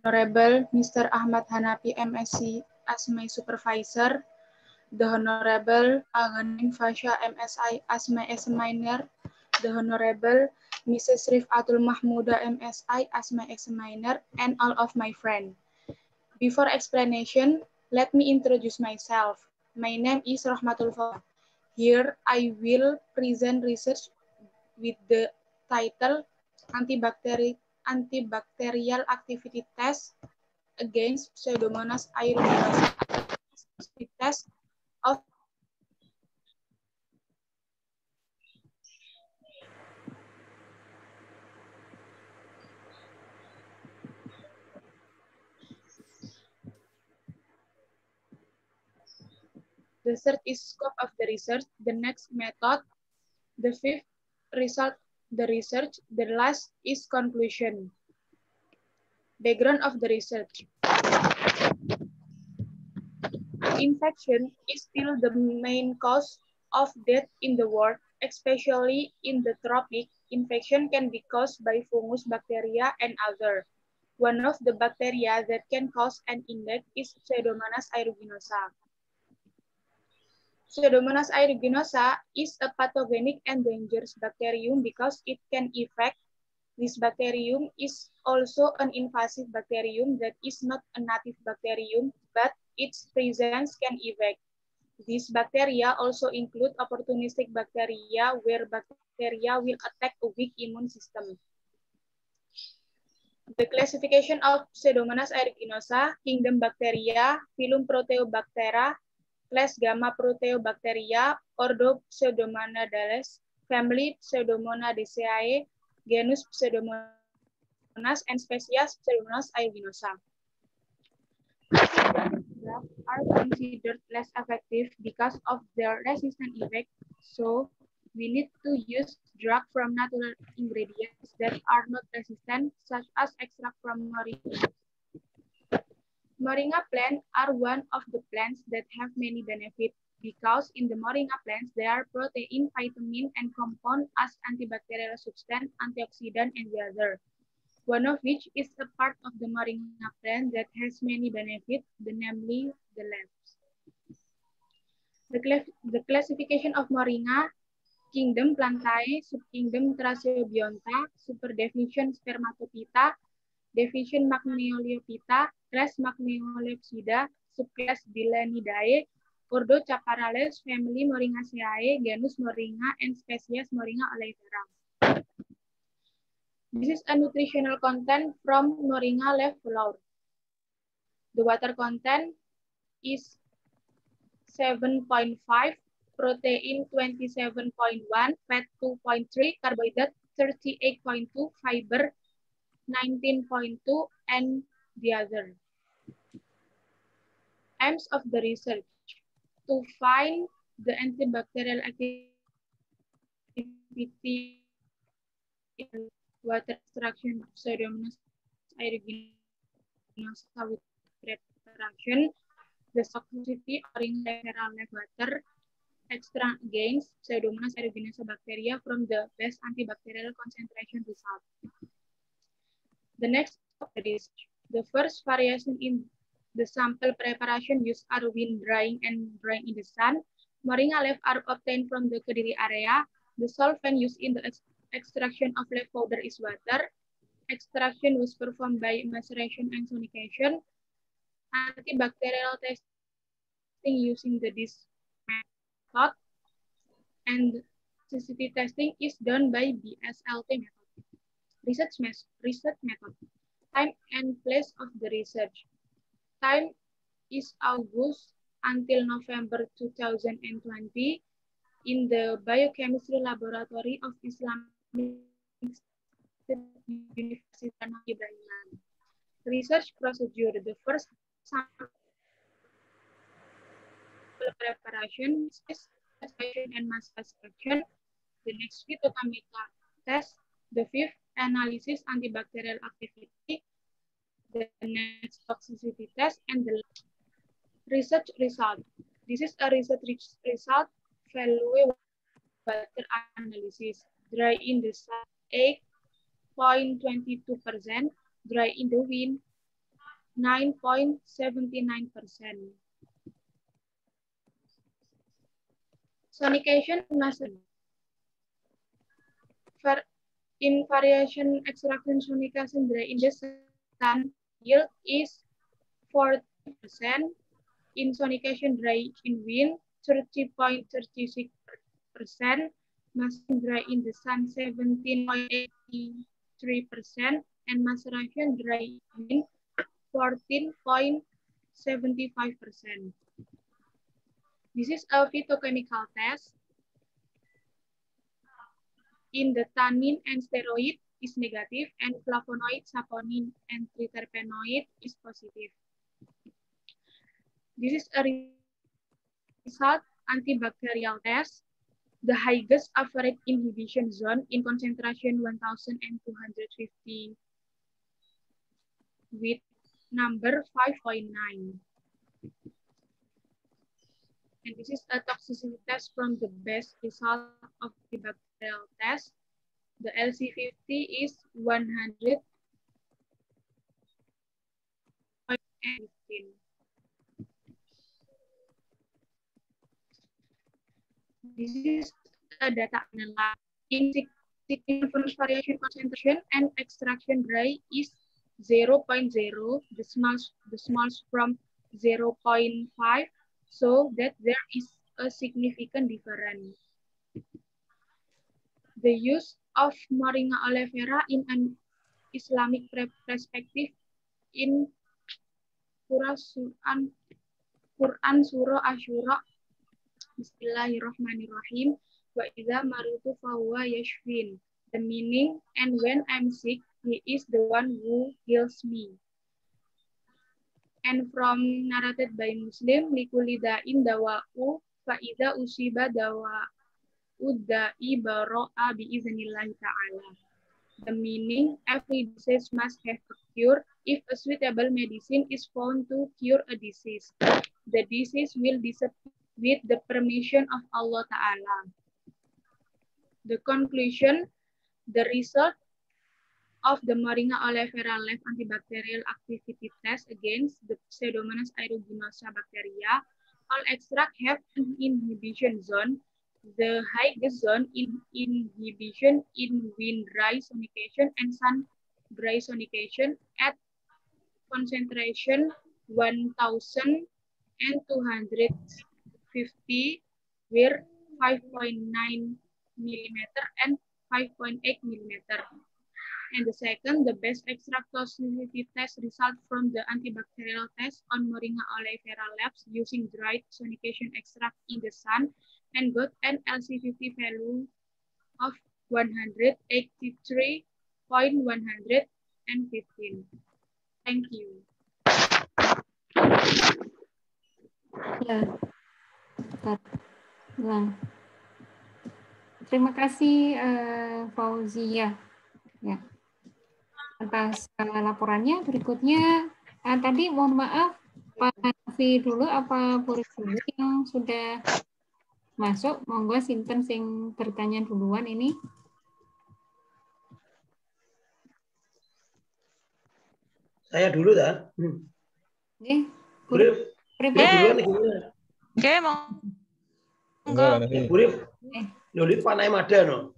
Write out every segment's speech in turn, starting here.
Honorable Mr. Ahmad Hanafi, MSc, as my supervisor, the Honorable Aghanim Fasha, MSI, as my examiner, the Honorable Mrs. Rifatul Mahmuda, MSI, as my examiner, and all of my friends. Before explanation, let me introduce myself. My name is Rahmatul Fawzan. Here I will present research with the title Antibacterial Activity Test against Pseudomonas aeruginosa. Test of the third is scope of the research, the next method, the fifth result the research, the last is conclusion. Background of the research. Infection is still the main cause of death in the world, especially in the tropics. Infection can be caused by fungus, bacteria, and other. One of the bacteria that can cause an illness is Pseudomonas aeruginosa. Pseudomonas aeruginosa is a pathogenic and dangerous bacterium because it can infect. This bacterium is also an invasive bacterium that is not a native bacterium, but its presence can infect. These bacteria also include opportunistic bacteria where bacteria will attack a weak immune system. The classification of Pseudomonas aeruginosa, kingdom Bacteria, phylum Proteobactera, class Gamma Proteobacteria, ordo Pseudomonadales, family Pseudomonadaceae, genus Pseudomonas, and species Pseudomonas aeruginosa. Drugs are considered less effective because of their resistant effect, so we need to use drugs from natural ingredients that are not resistant, such as extract from moringa. Moringa plants are one of the plants that have many benefits because in the moringa plants there are protein, vitamin, and compound as antibacterial substance, antioxidant, and the other. One of which is a part of the moringa plant that has many benefits, namely the leaves. The classification of moringa, kingdom Plantae, subkingdom Tracheobionta, superdefinition Spermatophyta, division Magnioliophyta, class Magnioliopsida, subclass Dilanidae, ordo Chaparales, family Moringaceae, genus Moringa, and species Moringa oleifera. This is a nutritional content from Moringa leaf flower. The water content is 7.5, protein 27.1, fat 2.3, carbohydrate 38.2, fiber 19.2, and the other. Aims of the research: to find the antibacterial activity in water extraction of Pseudomonas aeruginosa with preparation, the toxicity or in referral water extract against Pseudomonas aeruginosa bacteria from the best antibacterial concentration result. The next is the first variation in the sample preparation used are wind drying and drying in the sun. Moringa leaf are obtained from the Kediri area. The solvent used in the extraction of leaf powder is water. Extraction was performed by maceration and sonication. Antibacterial testing using this method, and toxicity testing is done by BSLT method. Research method. Time and place of the research. Time is August until November 2020 in the Biochemistry Laboratory of Islamic University Ibrahim. Research procedure. The first sample preparation is and mass spectrometry. The next phytochemical test. The fifth analysis antibacterial activity. The next toxicity test, and the research result. This is a research result. Value water analysis. Dry in the sun 8.22%, dry in the wind 9.79%. Sonication method. In variation extraction sonication dry in the sun, yield is 40%. In sonication dry in wind, 30.36%. Maceration dry in the sun, 17.83%. And maceration dry in wind, 14.75%. This is a phytochemical test. In the tannin and steroid is negative, and flavonoid, saponin, and triterpenoid is positive. This is a result antibacterial test. The highest average inhibition zone in concentration 1,250 with number 5.9. And this is a toxicity test from the best result of the bacterial test. The LC50 is 100.15. This is a data analysis. In significant variation concentration and extraction dry is 0.0, the smallest from 0.5, so that there is a significant difference. The use of Moringa oleifera in an Islamic perspective in Quran Surah Asyura. Bismillahirrahmanirrahim. Wa idza maritu fahuwa yashfin. The meaning, and when I'm sick, he is the one who heals me. And from narrated by Muslim, likuli da'in dawa'u fa idza usiba dawa'u da'i baro'a bi'iznillahi ta'ala. The meaning, every disease must have a cure. If a suitable medicine is found to cure a disease, the disease will disappear with the permission of Allah Ta'ala. The conclusion, the result of the Moringa oleifera Leaf antibacterial activity test against the Pseudomonas aeruginosa bacteria. All extract have an inhibition zone. The highest zone in inhibition in wind dry sonication and sun dry sonication at concentration 1,250 were 5.9 millimeter and 5.8 millimeter. And the second, the best extract toxicity test result from the antibacterial test on Moringa oleifera labs using dried sonication extract in the sun and got an LC50 value of 183.115. Thank you. Ya, terima kasih Fauzia ya atas laporannya. Berikutnya tadi mohon maaf Pak Hanafi dulu apa Puri dulu yang sudah masuk. Monggo sinten sing bertanya duluan ini. Saya dulu dah. Nggih. Oke, monggo. Burif. Nulis Panaim ada no.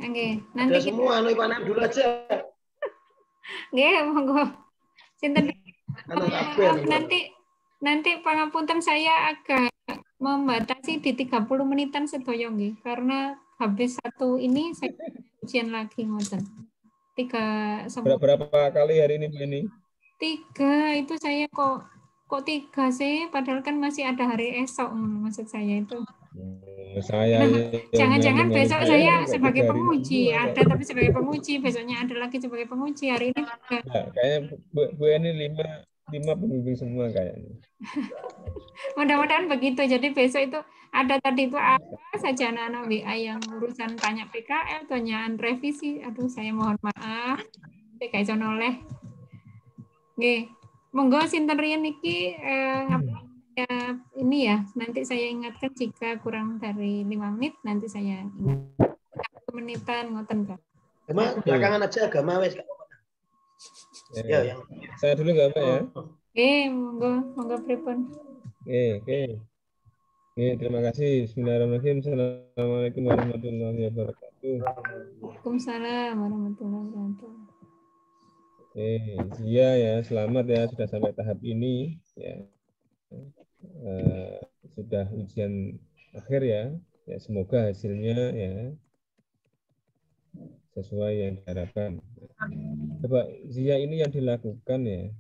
Oke, nanti ada semua anu Panaim dulu aja. Nggih, monggo. Sinten nanti pangapunten saya agak membatasi di 30 menitan sedaya nggih karena habis satu ini saya ujian lagi ngoten. 3 berapa kali hari ini Mbak ini? 3 itu saya kok 3 sih padahal kan masih ada hari esok maksud saya itu. Saya jangan-jangan besok saya sebagai penguji ada tapi sebagai penguji besoknya ada lagi sebagai penguji hari ini juga. Nah, kayaknya Bu ini 5 pembimbing semua kayaknya. Mudah-mudahan begitu. Jadi besok itu ada tadi itu apa saja anak-anak WA yang urusan tanya PKL, tanyaan revisi. Aduh saya mohon maaf. Kayak iso noleh. Nggih. Monggo sinten riyen iki ini ya, nanti saya ingatkan jika kurang dari 5 menit nanti saya ingat. 1 menitan ngoten Kak. Belakangan aja agama wes. Ya, yang Saya dulu nggak Pak ya? Monggo pripun. Oke. Terima kasih. Bismillahirrahmanirrahim. Assalamualaikum warahmatullahi wabarakatuh. Waalaikumsalam warahmatullahi wabarakatuh. Iya ya, selamat ya sudah sampai tahap ini ya. Sudah ujian akhir ya. Ya semoga hasilnya ya sesuai yang diharapkan. Coba Zia ini yang dilakukan ya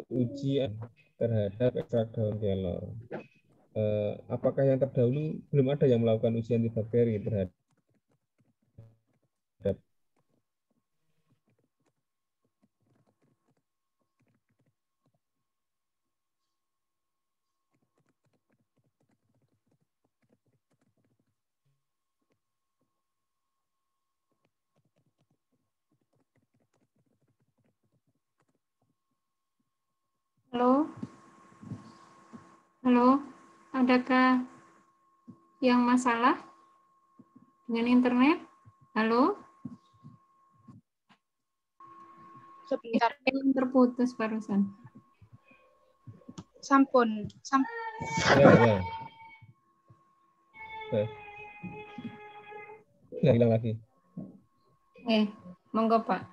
ujian terhadap ekstrak daun kelor. Apakah yang terdahulu belum ada yang melakukan ujian di bakteri terhadap Halo, adakah yang masalah dengan internet? Halo? Sebentar. Yang terputus barusan. Sampun. Ya. Hilang lagi. Monggo Pak.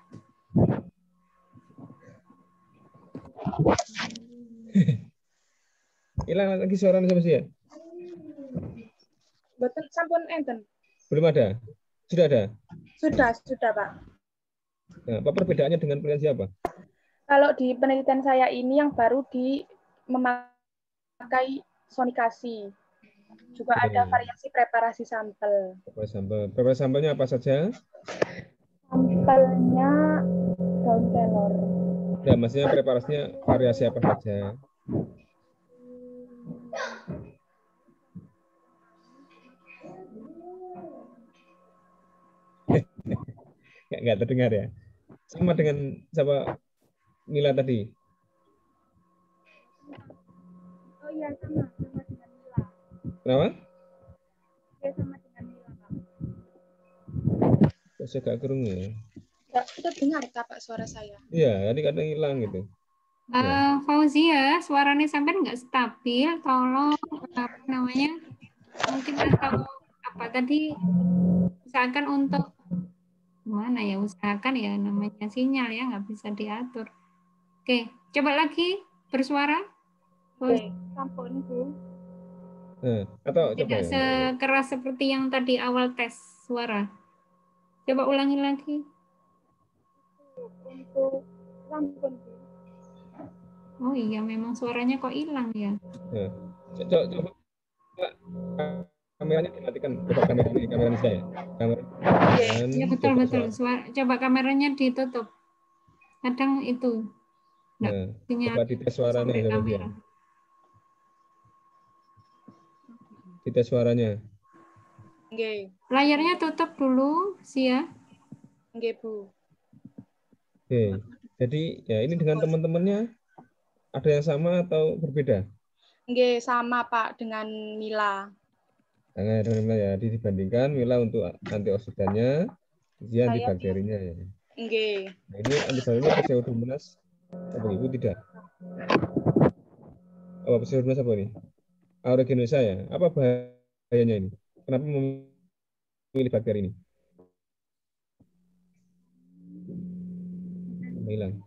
Hilang lagi suaranya sama sih ya? Betul, sampun enten. Belum ada? Sudah ada? Sudah Pak. Nah, apa perbedaannya dengan penelitian siapa? Kalau di penelitian saya ini yang baru memakai sonikasi. Juga ada variasi preparasi sampel. Preparasi sampelnya apa saja? Sampelnya daun kelor. Ya, maksudnya preparasinya variasi apa saja? Nggak terdengar ya? Sama dengan siapa Mila tadi? Oh iya, sama dengan Mila. Kenapa? Ya, sama dengan Mila, Pak. Kok saya nggak kerungu ya? Kita dengar Pak suara saya. Iya, tadi kadang hilang gitu. Fauzia, suaranya sampai nggak stabil, tolong mungkin atau apa tadi usahakan untuk usahakan ya namanya sinyal ya nggak bisa diatur. Oke, coba lagi bersuara. Oke, sampun Bu. Atau Tidak coba sekeras seperti yang tadi awal tes suara. Coba ulangi lagi. Untuk sampun Bu. Oh iya, memang suaranya kok hilang ya. Coba kameranya dimatikan. Coba kameranya saya. Ya betul. Coba kameranya ditutup. Kadang itu. Coba dites suaranya coba dia. Dites suaranya. Nggih. Layarnya tutup dulu, Sia. Nggih, Bu. Oke. Jadi ya ini dengan teman-temannya ada yang sama atau berbeda? Nggih, sama Pak dengan Mila. Nah, ya, dibandingkan Mila untuk antioksidannya, dia antibakterinya ya. Nggih. Nah, ini antibakterinya Pseudomonas apa ibu tidak? Apa Pseudomonas apa ini? Aeruginosa ya. Apa bahayanya ini? Kenapa memilih bakteri ini? Hilang.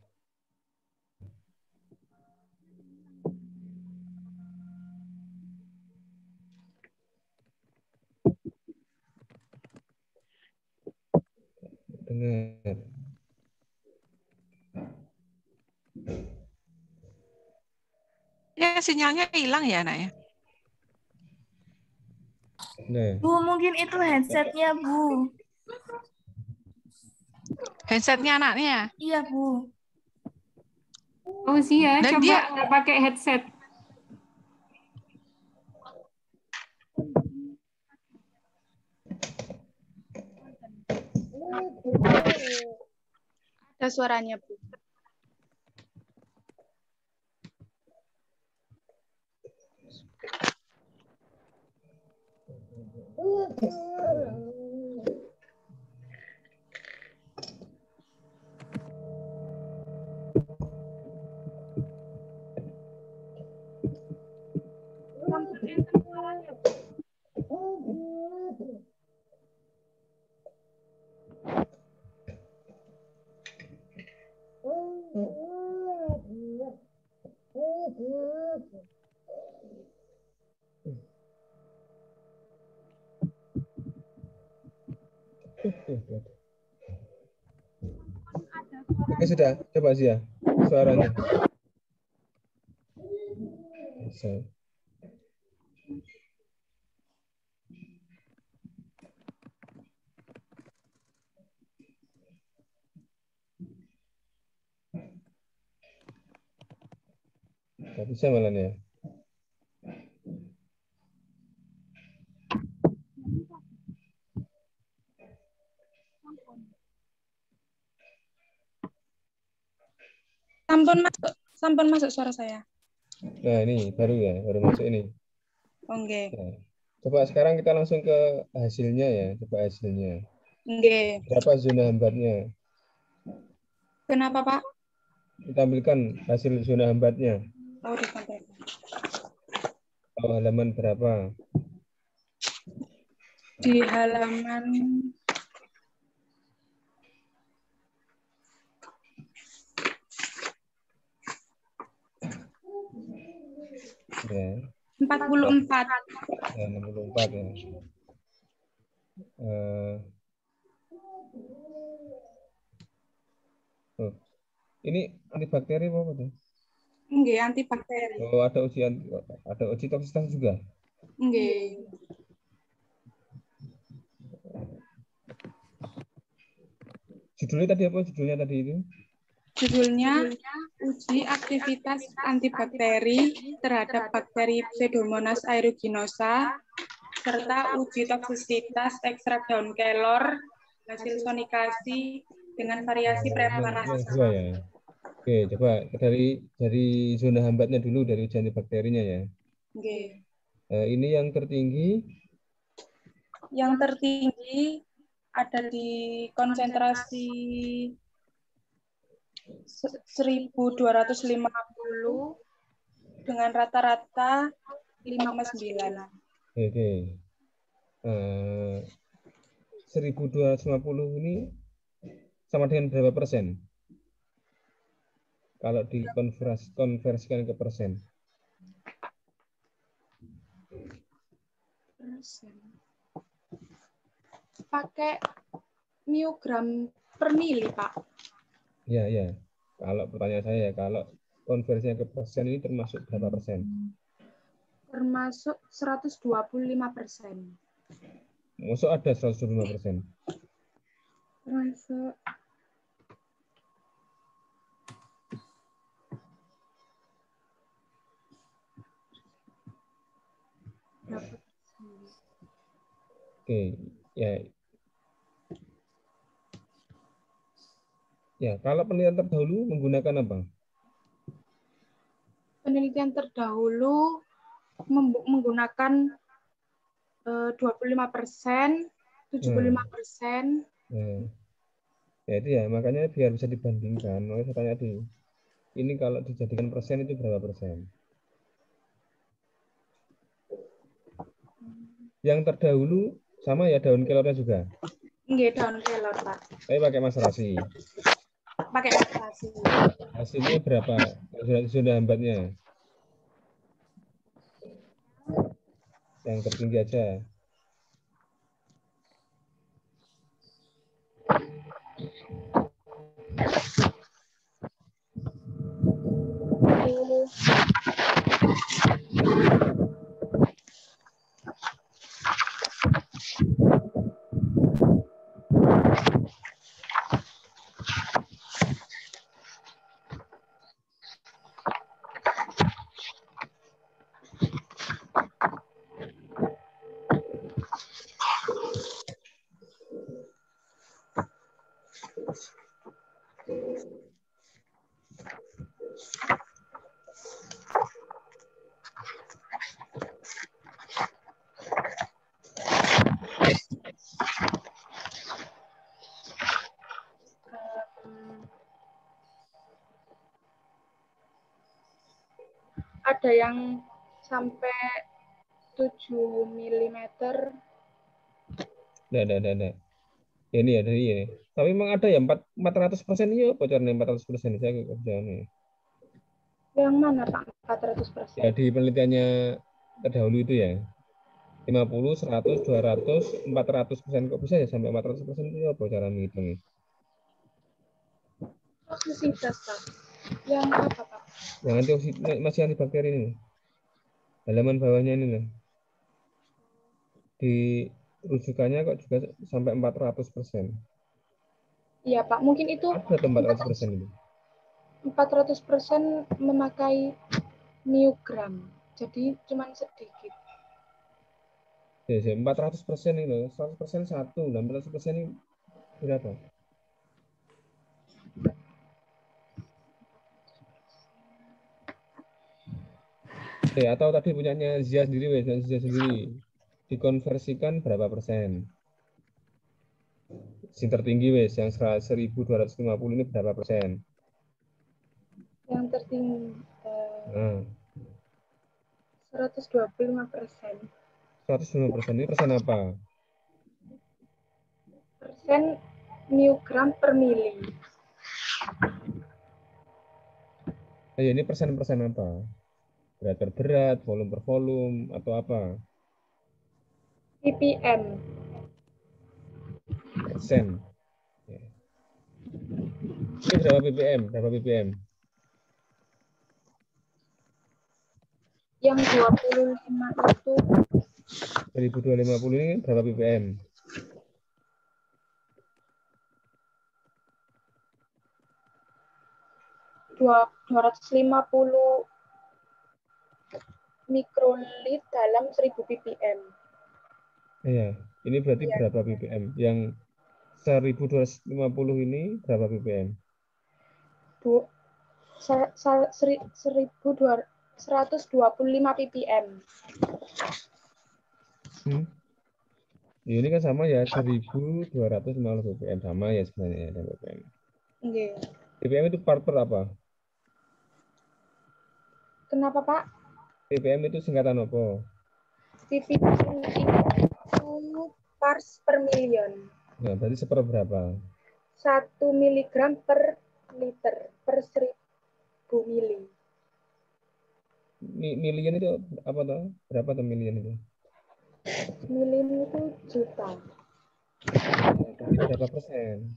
Dengar. Ya, sinyalnya hilang ya, Nak ya? Nah. Bu, mungkin itu headsetnya, Bu. Headsetnya anaknya? Iya, Bu. Oh Sia, Dan coba dia nggak pakai headset. Ada suaranya, Bu. Oke, sudah. Coba Zia, suaranya. Bisa. Nggak bisa malah ya. Sampun masuk suara saya. Nah, ini baru masuk ini. Oke. Nah, coba sekarang kita langsung ke hasilnya ya. Coba hasilnya. Oke. Berapa zona hambatnya? Kenapa, Pak? Ditampilkan hasil zona hambatnya. Oh, ditampilkan. Oh, halaman berapa? Di halaman Ya. 44. Ya, 64 ya. Oh, ini antibakteri apa tuh? Nggih, antibakteri. Oh, ada uji toksisitas juga. Nggih. Judulnya tadi apa? Judulnya tadi itu? Judulnya uji aktivitas antibakteri terhadap bakteri Pseudomonas aeruginosa serta uji toksisitas ekstrak daun kelor hasil sonikasi dengan variasi preparasi. Yang dua ya. Oke, coba dari zona hambatnya dulu, dari uji antibakterinya ya. Oke. Ini yang tertinggi. Yang tertinggi ada di konsentrasi 1250 dengan rata-rata 5,9. Oke. 1250 ini sama dengan berapa persen? Kalau dikonversikan ke persen. Pakai miogram per mili, Pak. Ya, ya. Kalau pertanyaan saya, kalau konversinya ke persen ini termasuk berapa persen? Termasuk 125%. Masuk ada 125%. Termasuk Oke, ya. Ya, kalau penelitian terdahulu menggunakan apa? penelitian terdahulu menggunakan 25%, 75%. Ya itu ya, makanya biar bisa dibandingkan. Makanya saya tanya di ini kalau dijadikan persen itu berapa persen? Yang terdahulu sama ya daun kelornya juga? Nggih, daun kelor, Pak. Tapi pakai maserasi. Pakai maserasi. Hasilnya berapa? Zona hambatnya? Yang tertinggi aja. Ada yang sampai 7 mm. Ada. Ini ya dari ini. Tapi memang ada ya 400% ini bocornya 400% saya kerjaan. Yang mana, Pak? 400%. Ya di penelitiannya terdahulu itu ya. 50, 100, 200, 400% kok bisa ya sampai 400% itu apa cara menghitungnya? toksisitas, Pak. Yang apa, Pak? Yang masih antibakteri ini. Halaman bawahnya ini loh. Di rujukannya kok juga sampai 400%. Iya, Pak. Mungkin itu Ada 400% ini. 400% memakai miogram. Jadi cuma sedikit. Ya, 400% ini, 100% satu, 600% ini berapa? Atau tadi punyanya Zia sendiri, Zia sendiri dikonversikan berapa persen? Yang tertinggi yang 1250 ini berapa persen? Yang tertinggi Nah, 125%. 125% ini persen apa? Persen miogram per mili. Ini persen-persen apa? Berat per berat, volume per volume, atau apa? ppm. Persen. Ini berapa ppm? Berapa ppm? Yang 25 itu 1250 ini berapa ppm? 250 mikrolit dalam 1000 ppm. Iya, ini berarti berapa ppm? Yang 1250 ini berapa ppm? 125 ppm. Ini kan sama ya, 1250 ppm, sama ya sebenarnya ya ppm. Okay. ppm itu part per apa? Kenapa, Pak? ppm itu singkatan apa? ppm itu parts per million. Nah, berarti seperberapa? 1 miligram per liter per 1000 mili. Million itu apa tuh? Berapa tuh million itu? Million itu juta. Ini berapa persen?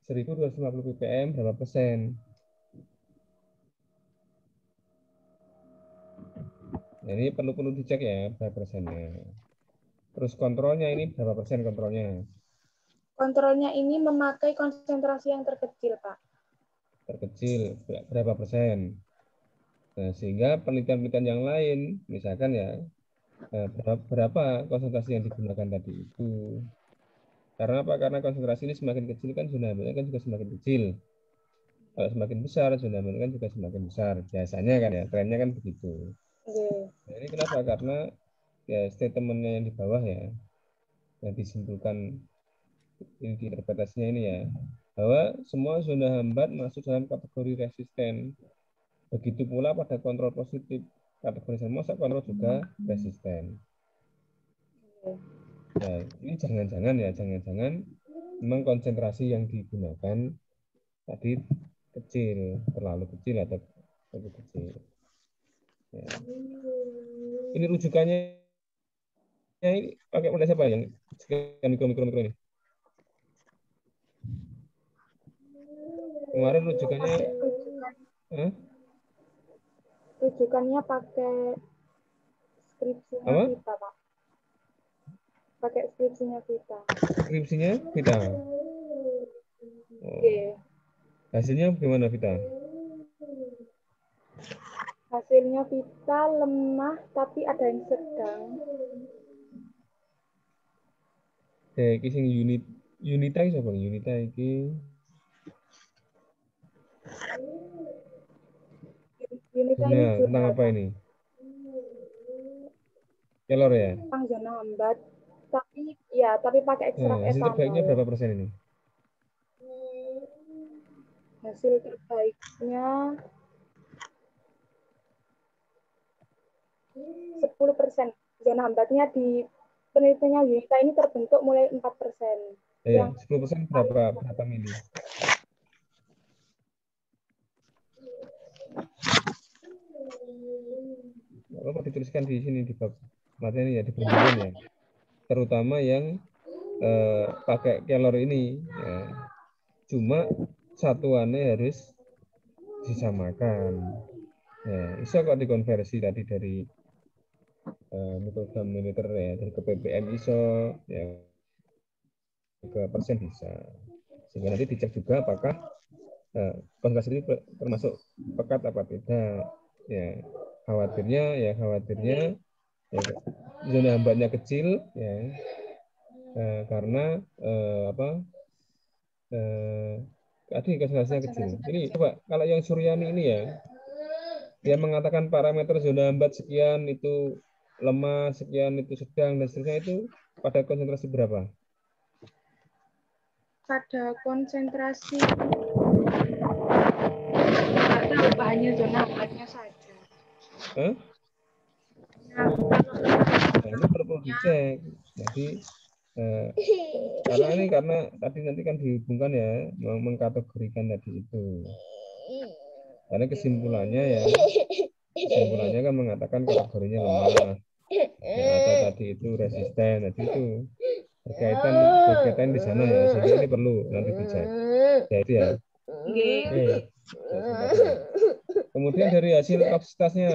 1250 ppm berapa persen? Nah, ini perlu dicek ya berapa persennya. Terus kontrolnya ini berapa persen kontrolnya? Kontrolnya ini memakai konsentrasi yang terkecil, Pak. Terkecil berapa persen? Nah, sehingga penelitian-penelitian yang lain, misalkan ya, berapa konsentrasi yang digunakan tadi itu. Karena apa? Karena konsentrasi ini semakin kecil kan zona amannya kan juga semakin kecil. Kalau semakin besar, zona aman kan juga semakin besar. Biasanya kan ya, trennya kan begitu. Nah, ini kenapa? Karena ya statementnya yang di bawah ya, yang disimpulkan ini interpretasinya ini ya, bahwa semua zona hambat masuk dalam kategori resisten. Begitu pula pada kontrol positif, kategori semua kontrol juga resisten. Nah, ini jangan-jangan memang konsentrasi yang digunakan tadi kecil, terlalu kecil atau terlalu kecil. Ya. Ini rujukannya ini pakai modal siapa yang mikro ini? Kemarin rujukannya rujukannya pakai skripsinya kita, Pak. Pakai skripsinya kita. Skripsinya Vita. Hasilnya gimana Vita? Hasilnya Vita lemah tapi ada yang sedang. Iki sing Unita iki sapa? Unita iki. Unita ini tentang apa ini? Kelor ya? Tentang zona hambat. Tapi pakai ekstrak hasil etanol. terbaiknya berapa persen ini? Hasil terbaiknya 10%. Zona hambatnya di penelitiannya Unita ini terbentuk mulai 4%. Iya, 10% berapa mili? Apa dituliskan di sini di bab materi ya, di perbandingan ya. Terutama yang pakai kelor ini ya. Cuma satuannya harus disamakan. Nah, bisa kok dikonversi tadi dari mikrogram mililiter ya, dari ke ppm iso ya, ke persen bisa. Sehingga nanti dicek juga apakah konsentrasi ini termasuk pekat apa tidak. Ya, khawatirnya ya zona hambatnya kecil ya, karena tadi konsentrasinya kecil. Ini coba kalau yang Suryani ini ya, dia mengatakan parameter zona hambat sekian itu lemah, sekian itu sedang, dan seterusnya, itu pada konsentrasi berapa? Pada konsentrasi ada hanya zona hambatnya saja. Nah, Nah, ini perlu dicek. Jadi karena tadi nanti kan dihubungkan ya, mengkategorikan tadi itu. Karena kesimpulannya kan mengatakan kategorinya lemah, ya, atau tadi itu resisten, tadi itu berkaitan di sana ya, sehingga ini perlu nanti dicek. Ya itu ya. Oke. Kemudian dari hasil toksisitasnya,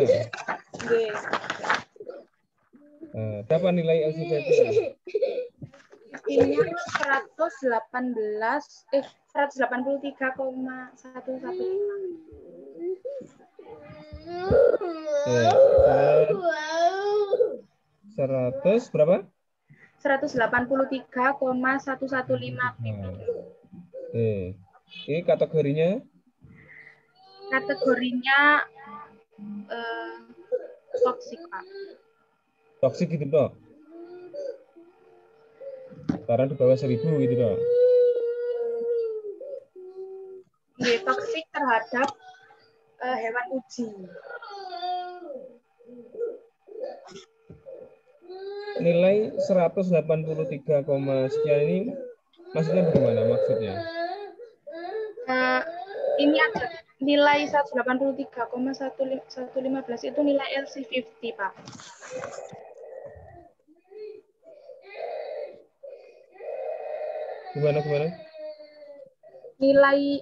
berapa nilai LCVT? Ini 100 berapa? 183,115 Oke. Ini kategorinya? Kategorinya toksik, Pak. Toksik gitu toh? Karena di bawah 1000 gitu toh? Toksik terhadap hewan uji. Nilai 183, sekian ini maksudnya bagaimana maksudnya? Ini ada nilai 183,115 itu nilai LC50, Pak. Gimana? Nilai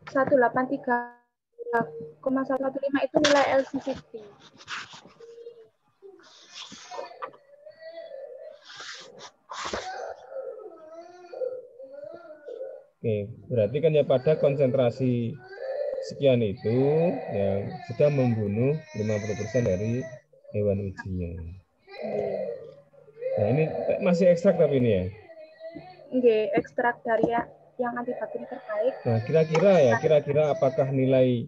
183,115 itu nilai LC50. Oke, berarti kan ya pada konsentrasi sekian itu yang sudah membunuh 50% dari hewan ujinya. Nah, ini masih ekstrak tapi ini ya? Ekstrak dari yang antibakteri terbaik. Nah, kira-kira apakah nilai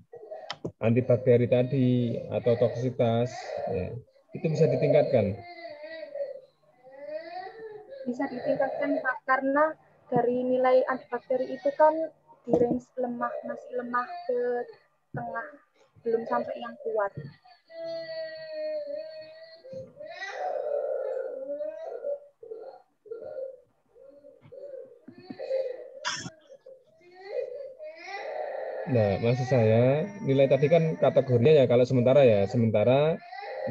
antibakteri tadi atau toksitas ya, itu bisa ditingkatkan? Bisa ditingkatkan, Pak, karena dari nilai antibakteri itu kan di range lemah, masih lemah ke tengah, belum sampai yang kuat. Nah, maksud saya nilai tadi kan kategorinya ya, kalau sementara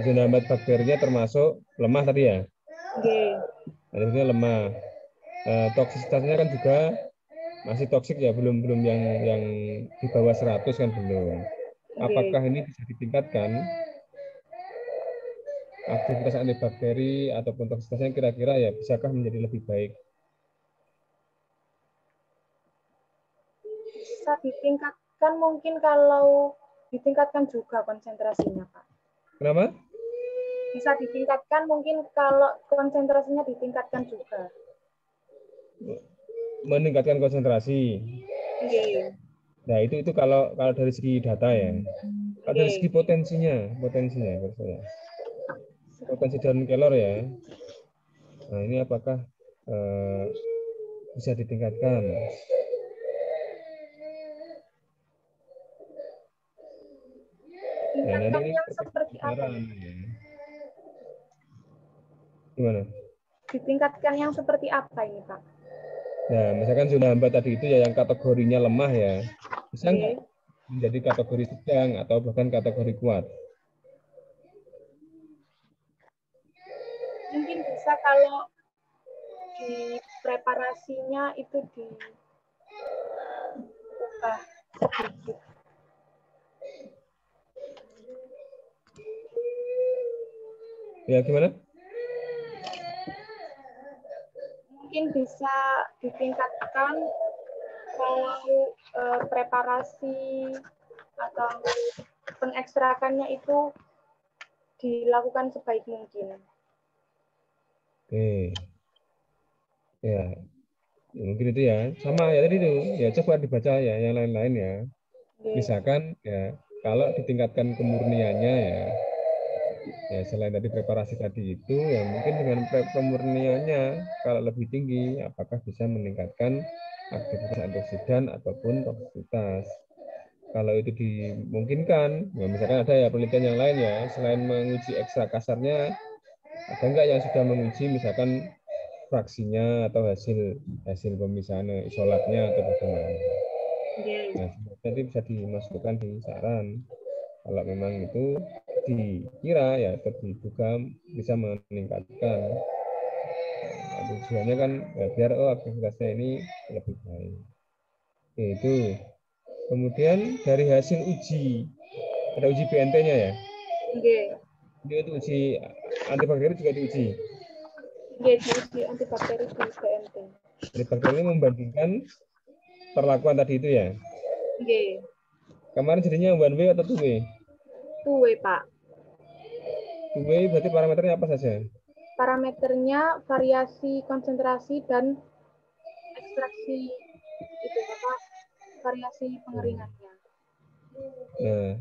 zona hambat bakterinya termasuk lemah tadi ya. Artinya lemah. Toksisitasnya kan juga masih toksik ya, belum yang di bawah 100 kan belum. Apakah ini bisa ditingkatkan aktivitas antibakteri ataupun toksisitasnya, kira-kira ya bisakah menjadi lebih baik? Bisa ditingkatkan mungkin kalau ditingkatkan juga konsentrasinya, Pak. Kenapa? Bisa ditingkatkan mungkin kalau konsentrasinya ditingkatkan juga. Meningkatkan konsentrasi. Nah, itu kalau dari segi data ya. Kalau dari segi potensinya potensi John Keller ya. Nah, ini apakah bisa ditingkatkan? Nah, nanti ini seperti apa? Gimana? Ditingkatkan yang seperti apa ini, Pak? Nah, misalkan zona hambat tadi itu ya yang kategorinya lemah ya, bisa nggak menjadi kategori sedang atau bahkan kategori kuat? Mungkin bisa kalau di preparasinya itu tambah sedikit. Ya, gimana? Mungkin bisa ditingkatkan kalau preparasi atau pengekstrakannya itu dilakukan sebaik mungkin. Oke. Ya, mungkin itu ya. Sama ya tadi itu. Ya coba dibaca ya yang lain-lain ya. Oke. Misalkan ya kalau ditingkatkan kemurniannya ya selain tadi preparasi tadi itu ya mungkin dengan kemurniannya kalau lebih tinggi apakah bisa meningkatkan aktivitas antioksidan ataupun toksisitas. Kalau itu dimungkinkan, ya misalkan ada ya penelitian yang lain ya selain menguji ekstra kasarnya ada enggak yang sudah menguji misalkan fraksinya atau hasil pemisahan isolatnya atau bagaimana. Nah, nanti bisa dimasukkan di saran. Kalau memang itu dikira ya atau diduga bisa meningkatkan. Nah, tujuannya kan ya, biar aktivitasnya ini lebih baik. Oke, itu. Kemudian dari hasil uji, ada uji BNT-nya ya? Oke. Itu uji antibakteri juga diuji. Oke, diuji antibakteri di BNT. Antibakteri ini membandingkan perlakuan tadi itu ya? Oke. Kemarin jadinya 1W atau 2W? 2W, Pak. 2W berarti parameternya apa saja? Parameternya variasi konsentrasi dan ekstraksi itu apa? Variasi pengeringannya. Nah,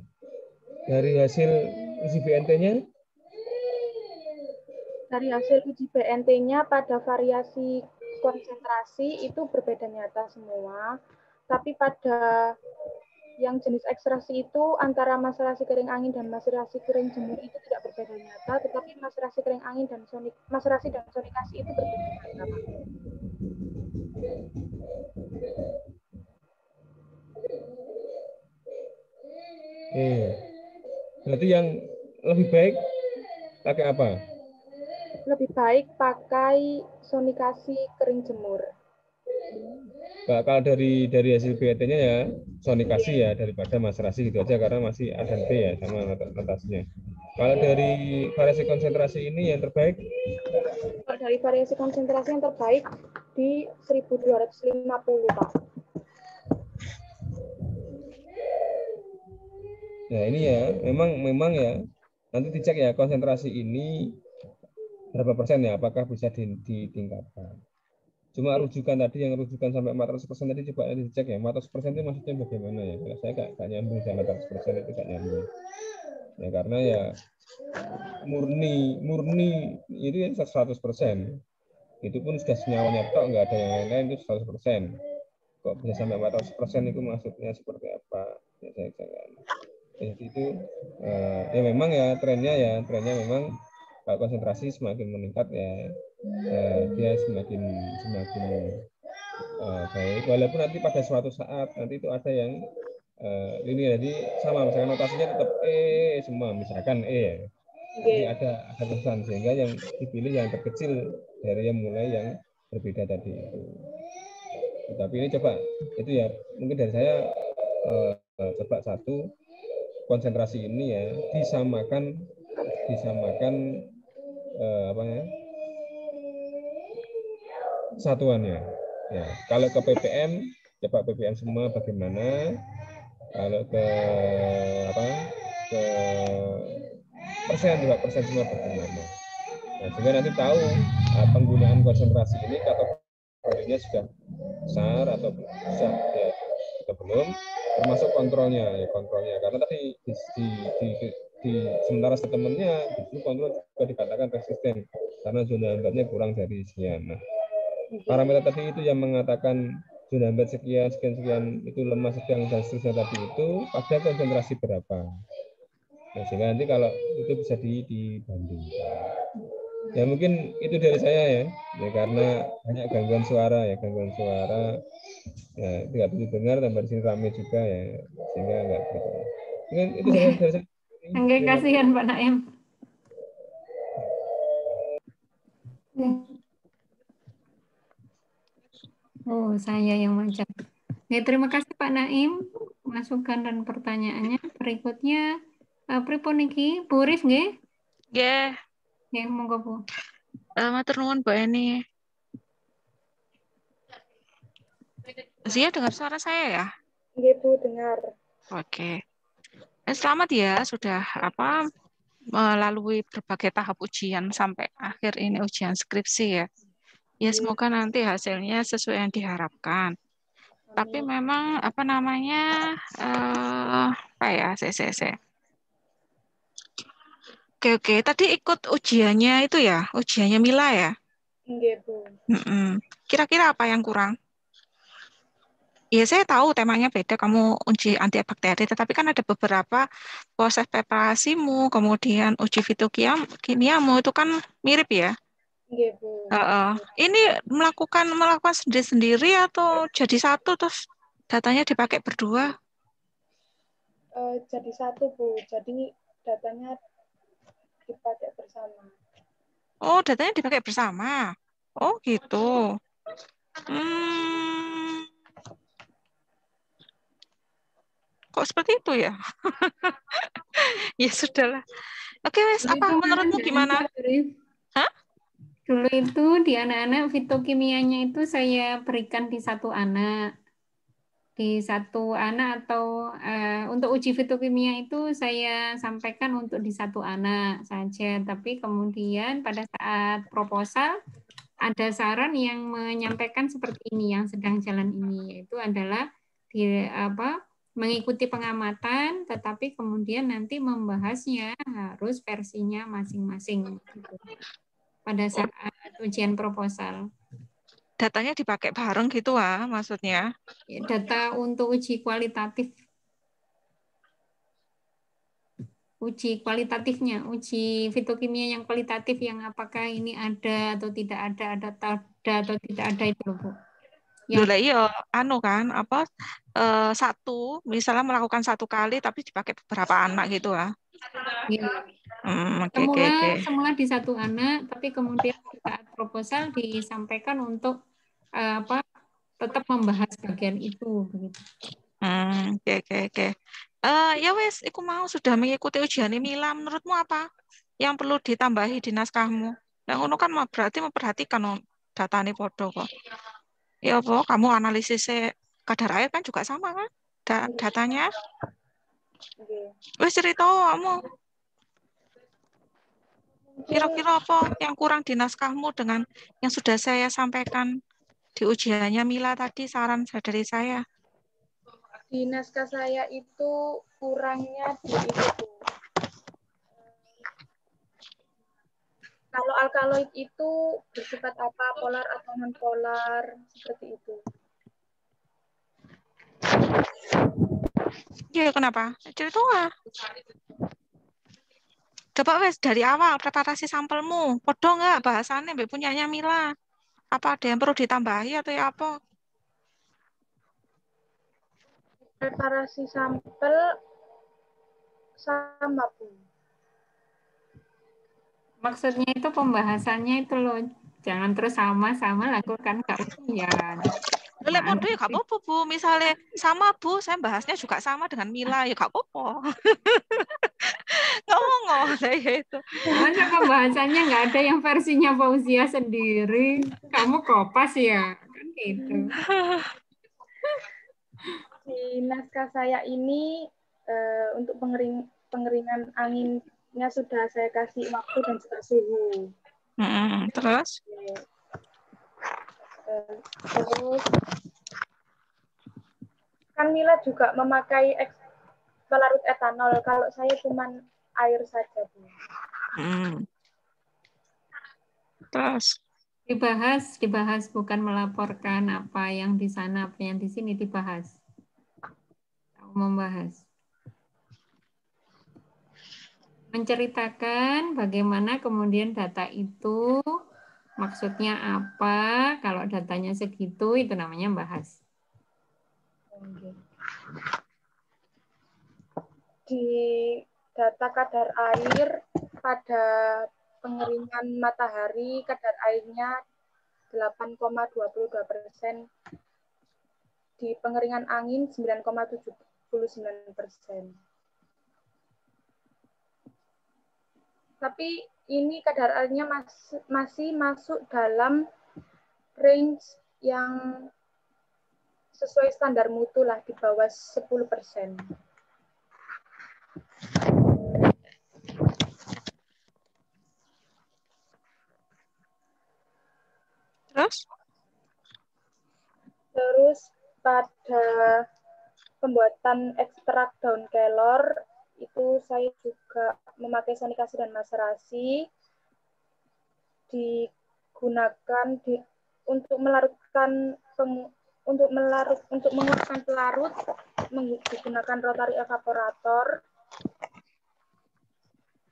dari hasil uji BNT-nya? Dari hasil uji BNT-nya pada variasi konsentrasi itu berbeda nyata semua, tapi pada yang jenis ekstraksi itu antara maserasi kering angin dan maserasi kering jemur itu tidak berbeda nyata, tetapi maserasi kering angin dan maserasi dan sonikasi itu berbeda nyata, Pak. Berarti yang lebih baik pakai apa? Lebih baik pakai sonikasi kering jemur. Nah, kalau dari hasil BNT-nya ya sonikasi ya daripada maserasi gitu aja karena masih A dan B ya sama notasinya. Kalau dari variasi konsentrasi ini yang terbaik? Kalau dari variasi konsentrasi yang terbaik di 1250, Pak. Nah ini ya memang ya nanti dicek ya konsentrasi ini berapa persen ya apakah bisa ditingkatkan. Cuma rujukan tadi yang rujukan sampai 400% tadi coba dicek ya 400% itu maksudnya bagaimana ya? Kalau saya gak nyambung sama 400% itu gak nyambung. Ya karena ya murni itu ya 100%. Itu pun sudah senyawanya tok nggak ada yang lain-lain itu 100%. Kok bisa sampai 400% itu maksudnya seperti apa? Ya saya jangan. Jadi itu ya memang ya trennya memang kalau konsentrasi semakin meningkat ya dia semakin baik walaupun nanti pada suatu saat nanti itu ada yang ini jadi sama misalkan notasinya tetap semua misalkan ya. Jadi ada pesan sehingga yang dipilih yang terkecil dari yang mulai yang berbeda tadi itu. Tapi ini coba itu ya mungkin dari saya coba satu konsentrasi ini ya disamakan apa ya satuannya ya kalau ke ppm coba ppm semua bagaimana kalau ke apa ke persen juga persen semua bagaimana nah, sehingga nanti tahu penggunaan konsentrasi ini kategorinya sudah besar atau besar ya atau belum termasuk kontrolnya karena tadi di sementara statementnya justru kontrol juga dikatakan resisten karena zona hambatnya kurang dari sekian. Nah, parameter tadi itu yang mengatakan zona hambat sekian itu lemah sedang dan seterusnya tadi itu pada konsentrasi berapa. Nah, sehingga nanti kalau itu bisa dibandingkan. Ya mungkin itu dari saya ya karena banyak gangguan suara ya tidak bisa dengar tambah di sini ramai juga ya sehingga enggak gitu. Mungkin itu dari saya. Enggak kasihan Pak Naim. Oh, saya yang macam. Ya, terima kasih Pak Naim masukan dan pertanyaannya. Berikutnya pripun niki? Bu Rif nggih? Nggih, Nggih, monggo Bu. matur nuwun Mbak Eni. Zia dengar suara saya ya? Nggih, Bu, dengar. Oke. Selamat ya sudah melalui berbagai tahap ujian sampai akhir ini ujian skripsi ya. Ya semoga nanti hasilnya sesuai yang diharapkan. Tapi memang apa namanya apa ya saya. Oke. Tadi ikut ujiannya itu ya, ujiannya Mila ya. Nggih, Bu. Kira-kira apa yang kurang? Ya saya tahu temanya beda, kamu uji antibakteri, tetapi kan ada beberapa proses preparasimu, kemudian uji fitokimiamu itu kan mirip ya. Nggih, Bu. Ini melakukan sendiri-sendiri atau jadi satu terus datanya dipakai berdua? Jadi satu, Bu. Jadi datanya dipakai bersama. Oh, datanya dipakai bersama. Oh, gitu. Kok seperti itu ya? Ya sudahlah. Oke, wes, Dulu apa itu menurutmu Mas, gimana? Bu Rif. Hah? Dulu itu di anak-anak fitokimianya itu saya berikan di satu anak. Di satu anak atau untuk uji fitokimia itu saya sampaikan untuk di satu anak saja. Tapi kemudian pada saat proposal ada saran yang menyampaikan seperti ini yang sedang jalan ini, yaitu adalah mengikuti pengamatan, tetapi kemudian nanti membahasnya harus versinya masing-masing gitu, pada saat ujian proposal. Datanya dipakai bareng gitu maksudnya? Data untuk uji kualitatif. Uji kualitatifnya, uji fitokimia yang kualitatif yang apakah ini ada atau tidak ada atau tidak ada itu loh, Bu. Iya, kan satu misalnya melakukan satu kali tapi dipakai beberapa anak gitu ya. Oke. Semula di satu anak, tapi kemudian saat proposal disampaikan untuk tetap membahas bagian itu begitu. Oke. Ya wes, aku mau sudah mengikuti ujian Mila. Menurutmu apa yang perlu ditambahi di naskahmu? Yang ngono kan berarti memperhatikan data ini podo kok. Ya apa, kamu analisisnya kadar air kan juga sama kan? Datanya. Wes cerita kamu. Kira-kira apa yang kurang di naskahmu dengan yang sudah saya sampaikan di ujiannya Mila tadi, saran dari saya? Di naskah saya itu kurangnya di itu. Kalau alkaloid itu bersifat apa, polar atau non polar, seperti itu. Iya, kenapa? Cerita coba wes dari awal preparasi sampelmu. Podo nggak bahasannya mbak punyanya Mila? Apa ada yang perlu ditambahi atau ya apa? Preparasi sampel sama, Bu. Maksudnya itu pembahasannya itu loh, jangan terus sama-sama lakukan nggak ujian. Lek podo ya gak apa-apa, Bu. Misalnya sama, Bu, saya bahasnya juga sama dengan Mila, ya gak apa-apa. Ngomong ya itu. Masa pembahasannya nggak ada yang versinya Fauzia sendiri? Kamu kopas ya? Kan gitu. Di naskah saya ini untuk pengeringan anginnya sudah saya kasih waktu dan juga suhu. Terus? Terus kan Mila juga memakai pelarut etanol. Kalau saya cuma air saja, Bu. Terus? Dibahas bukan melaporkan apa yang di sana, apa yang di sini dibahas. Membahas. Menceritakan bagaimana kemudian data itu maksudnya apa, kalau datanya segitu itu namanya bahas. Di data kadar air pada pengeringan matahari, kadar airnya 8,22%. di pengeringan angin 9,79%. Tapi ini kadar airnya masih masuk dalam range yang sesuai standar mutu lah, di bawah 10%. Terus pada pembuatan ekstrak daun kelor itu saya juga memakai sonikasi dan maserasi, digunakan untuk melarutkan untuk menguapkan pelarut menggunakan rotary evaporator,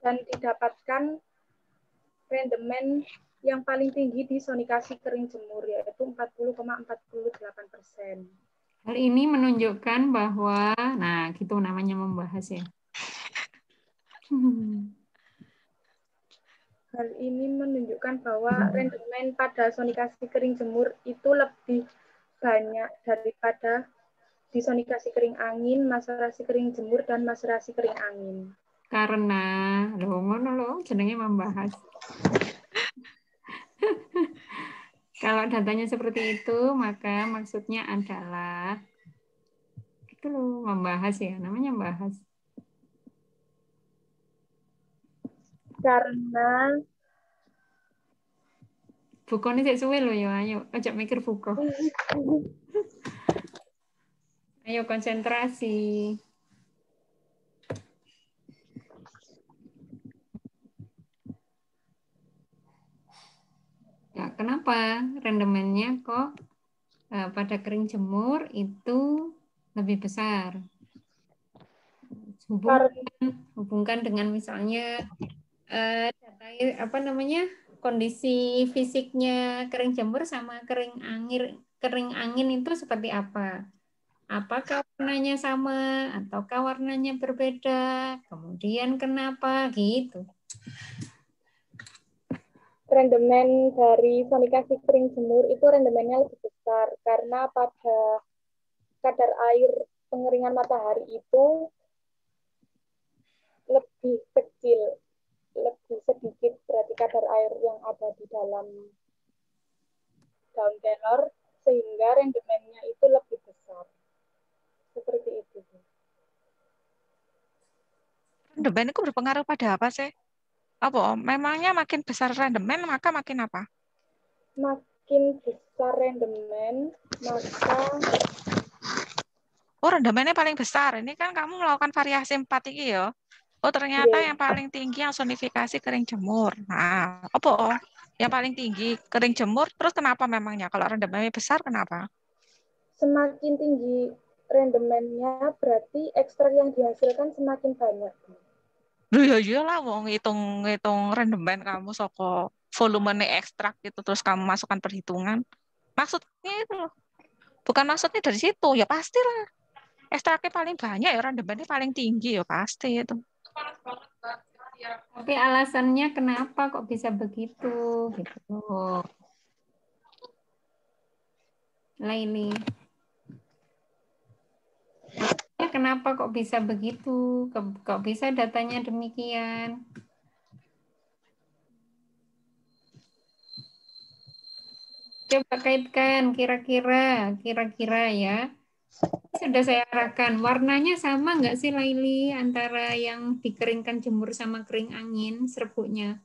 dan didapatkan rendemen yang paling tinggi di sonikasi kering jemur, yaitu 40,48%. Hal ini menunjukkan bahwa, nah gitu namanya membahas ya. Hal ini menunjukkan bahwa rendemen pada sonikasi kering jemur itu lebih banyak daripada di sonikasi kering angin, maserasi kering jemur, dan maserasi kering angin. Karena, ngono jenenge membahas. Kalau datanya seperti itu, maka maksudnya adalah itu loh, membahas ya, namanya membahas. Karena buku ini cek suwe loh ya, ayo ajak mikir buku. Ayo konsentrasi. Ya, kenapa rendemennya kok pada kering jemur itu lebih besar? Hubungkan dengan misalnya data kondisi fisiknya kering jemur sama kering angin itu seperti apa? Apakah warnanya sama ataukah warnanya berbeda? Kemudian kenapa gitu? rendemen dari sonikasi kering jemur itu rendemennya lebih besar karena pada kadar air pengeringan matahari itu lebih kecil, lebih sedikit berarti kadar air yang ada di dalam daun kelor, sehingga rendemennya itu lebih besar. Seperti itu. Rendemen itu berpengaruh pada apa sih? Apa? Memangnya makin besar rendemen, maka makin apa? Makin besar rendemen, maka rendemennya paling besar. Ini kan kamu melakukan variasi 4 ini ya. Oh, ternyata yang paling tinggi yang sonifikasi kering jemur. Nah, apa? Yang paling tinggi kering jemur, terus kenapa memangnya? Kalau rendemennya besar, kenapa? Semakin tinggi rendemennya, berarti ekstrak yang dihasilkan semakin banyak. Loh ya iyalah, mau ngitung rendemen kamu soko volumenya ekstrak gitu, terus kamu masukkan perhitungan. Maksudnya itu loh. Bukan maksudnya dari situ, ya pastilah. Ekstraknya paling banyak ya, rendemennya paling tinggi ya pasti itu. Tapi alasannya kenapa kok bisa begitu gitu. Nah ini. Kenapa kok bisa begitu? Kok bisa datanya demikian? Coba kaitkan kira-kira ya. Sudah saya arahkan. Warnanya sama nggak sih Laili antara yang dikeringkan jemur sama kering angin serbuknya?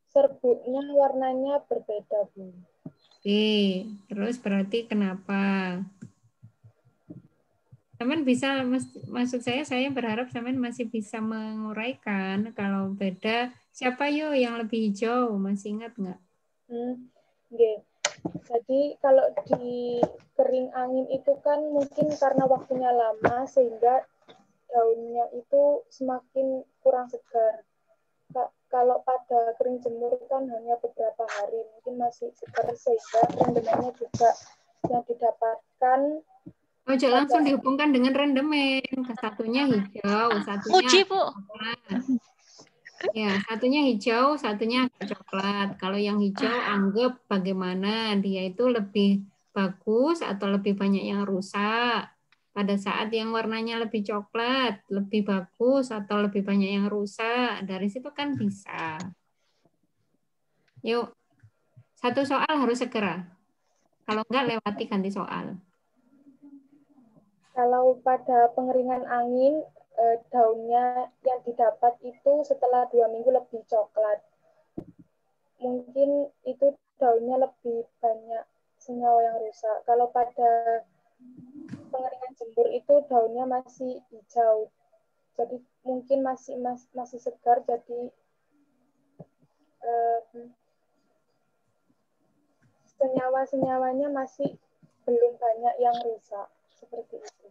Serbuknya warnanya berbeda, Bu. Oke, terus berarti kenapa? Teman bisa, maksud saya berharap teman masih bisa menguraikan kalau beda. Siapa yo yang lebih hijau? Masih ingat nggak? Okay. Jadi kalau di kering angin itu kan mungkin karena waktunya lama sehingga daunnya itu semakin kurang segar. Kalau pada kering jemur kan hanya beberapa hari, mungkin masih segar sehingga rendemennya juga yang didapatkan. Oh, jangan langsung dihubungkan dengan rendemen. Satunya hijau, satunya Uji, Bu. Ya, satunya hijau, satunya agak coklat. Kalau yang hijau anggap bagaimana dia itu lebih bagus atau lebih banyak yang rusak? Pada saat yang warnanya lebih coklat, lebih bagus atau lebih banyak yang rusak? Dari situ kan bisa. Yuk, satu soal harus segera. Kalau enggak, lewati ganti soal. Kalau pada pengeringan angin, daunnya yang didapat itu setelah 2 minggu lebih coklat. Mungkin itu daunnya lebih banyak senyawa yang rusak. Kalau pada pengeringan jemur itu daunnya masih hijau. Jadi mungkin masih segar, jadi senyawa-senyawanya masih belum banyak yang rusak. Seperti itu.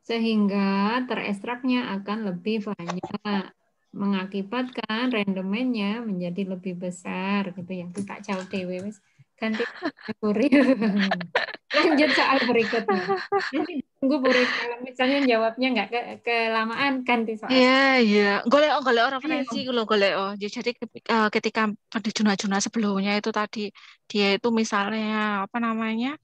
Sehingga terekstraknya akan lebih banyak, mengakibatkan rendemennya menjadi lebih besar gitu ya. Kita jauh dewe wis ganti Puri. Lanjut soal berikutnya. Nanti tunggu Puri kalau misalnya jawabnya nggak kelamaan ganti soal. Iya. Golek referensi lo golek. Ya, jadi ketika pada jurnal-jurnal sebelumnya itu tadi dia itu misalnya apa namanya?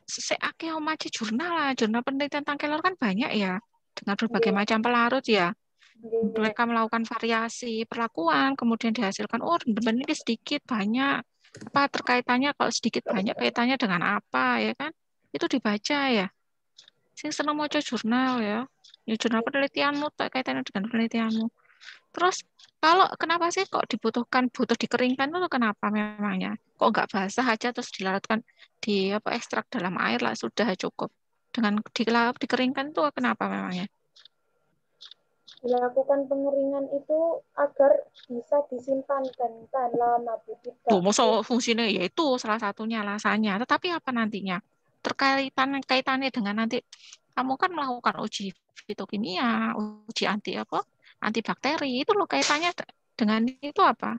Seake omaci jurnal penelitian tentang kelor kan banyak ya dengan berbagai macam pelarut ya. Mereka melakukan variasi perlakuan, kemudian dihasilkan benar ini sedikit banyak apa terkaitannya, kalau sedikit banyak kaitannya dengan apa ya kan, itu dibaca ya. Sing seneng maca jurnal ya jurnal penelitianmu kaitannya dengan penelitianmu. Terus kalau kenapa sih kok butuh dikeringkan itu kenapa memangnya? Kok nggak basah aja terus dilarutkan ekstrak dalam air lah sudah cukup. Dengan dikeringkan itu kenapa memangnya? Dilakukan pengeringan itu agar bisa disimpan dan tahan lama, Bu. Maksud fungsinya yaitu salah satunya alasannya. Tetapi apa nantinya? Kaitannya dengan nanti kamu kan melakukan uji fitokimia, uji antibakteri, itu loh kaitannya dengan itu apa?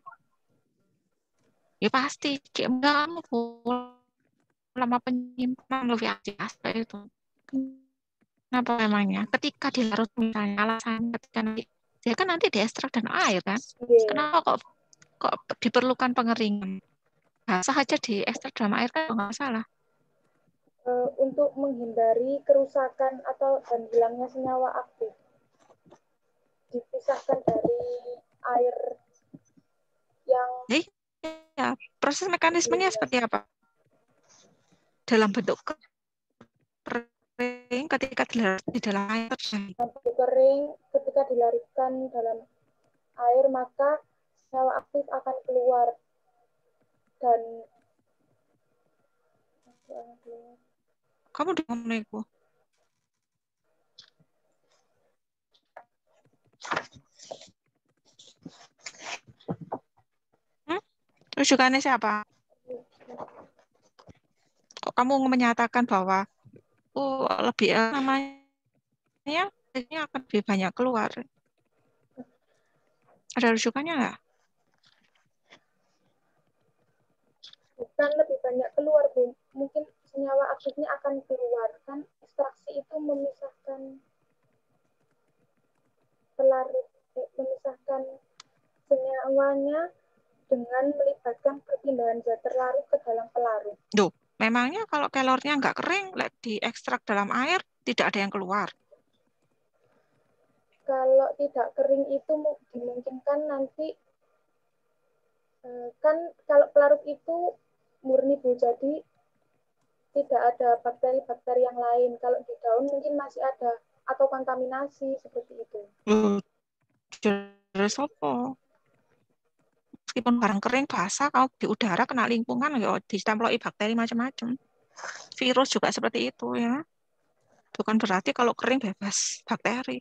Ya pasti, kamu lama penyimpanan lebih biasa itu. Kenapa memangnya? Ketika dilarut misalnya alasannya ketika nanti dia kan nanti diekstrak dan air kan? Kenapa kok diperlukan pengeringan? Basah aja diekstrak dalam air kan nggak salah. Untuk menghindari kerusakan dan hilangnya senyawa aktif, dipisahkan dari air yang ya, proses mekanismenya seperti apa? Dalam bentuk kering ketika dilarut di dalam air. Kering ketika dilarutkan dalam air, maka senyawa aktif akan keluar dan kamu dengar aku? Rujukannya siapa? Kok kamu menyatakan bahwa lebih namanya akan lebih banyak keluar? Ada rujukannya nggak? Bukan lebih banyak keluar, Bu. Mungkin senyawa aktifnya akan keluar. Kan ekstraksi itu memisahkan memisahkan senyawanya dengan melibatkan perpindahan zat terlarut ke dalam pelarut. Duh, memangnya kalau kelornya nggak kering, diekstrak dalam air, tidak ada yang keluar? Kalau tidak kering itu dimungkinkan nanti, kan kalau pelarut itu murni, Bu, jadi tidak ada bakteri-bakteri yang lain. Kalau di daun mungkin masih ada, atau kontaminasi seperti itu. Terus apa? Meskipun barang kering basah, kalau di udara kena lingkungan ya ditempeloi bakteri macam-macam. Virus juga seperti itu ya. Bukan berarti kalau kering bebas bakteri.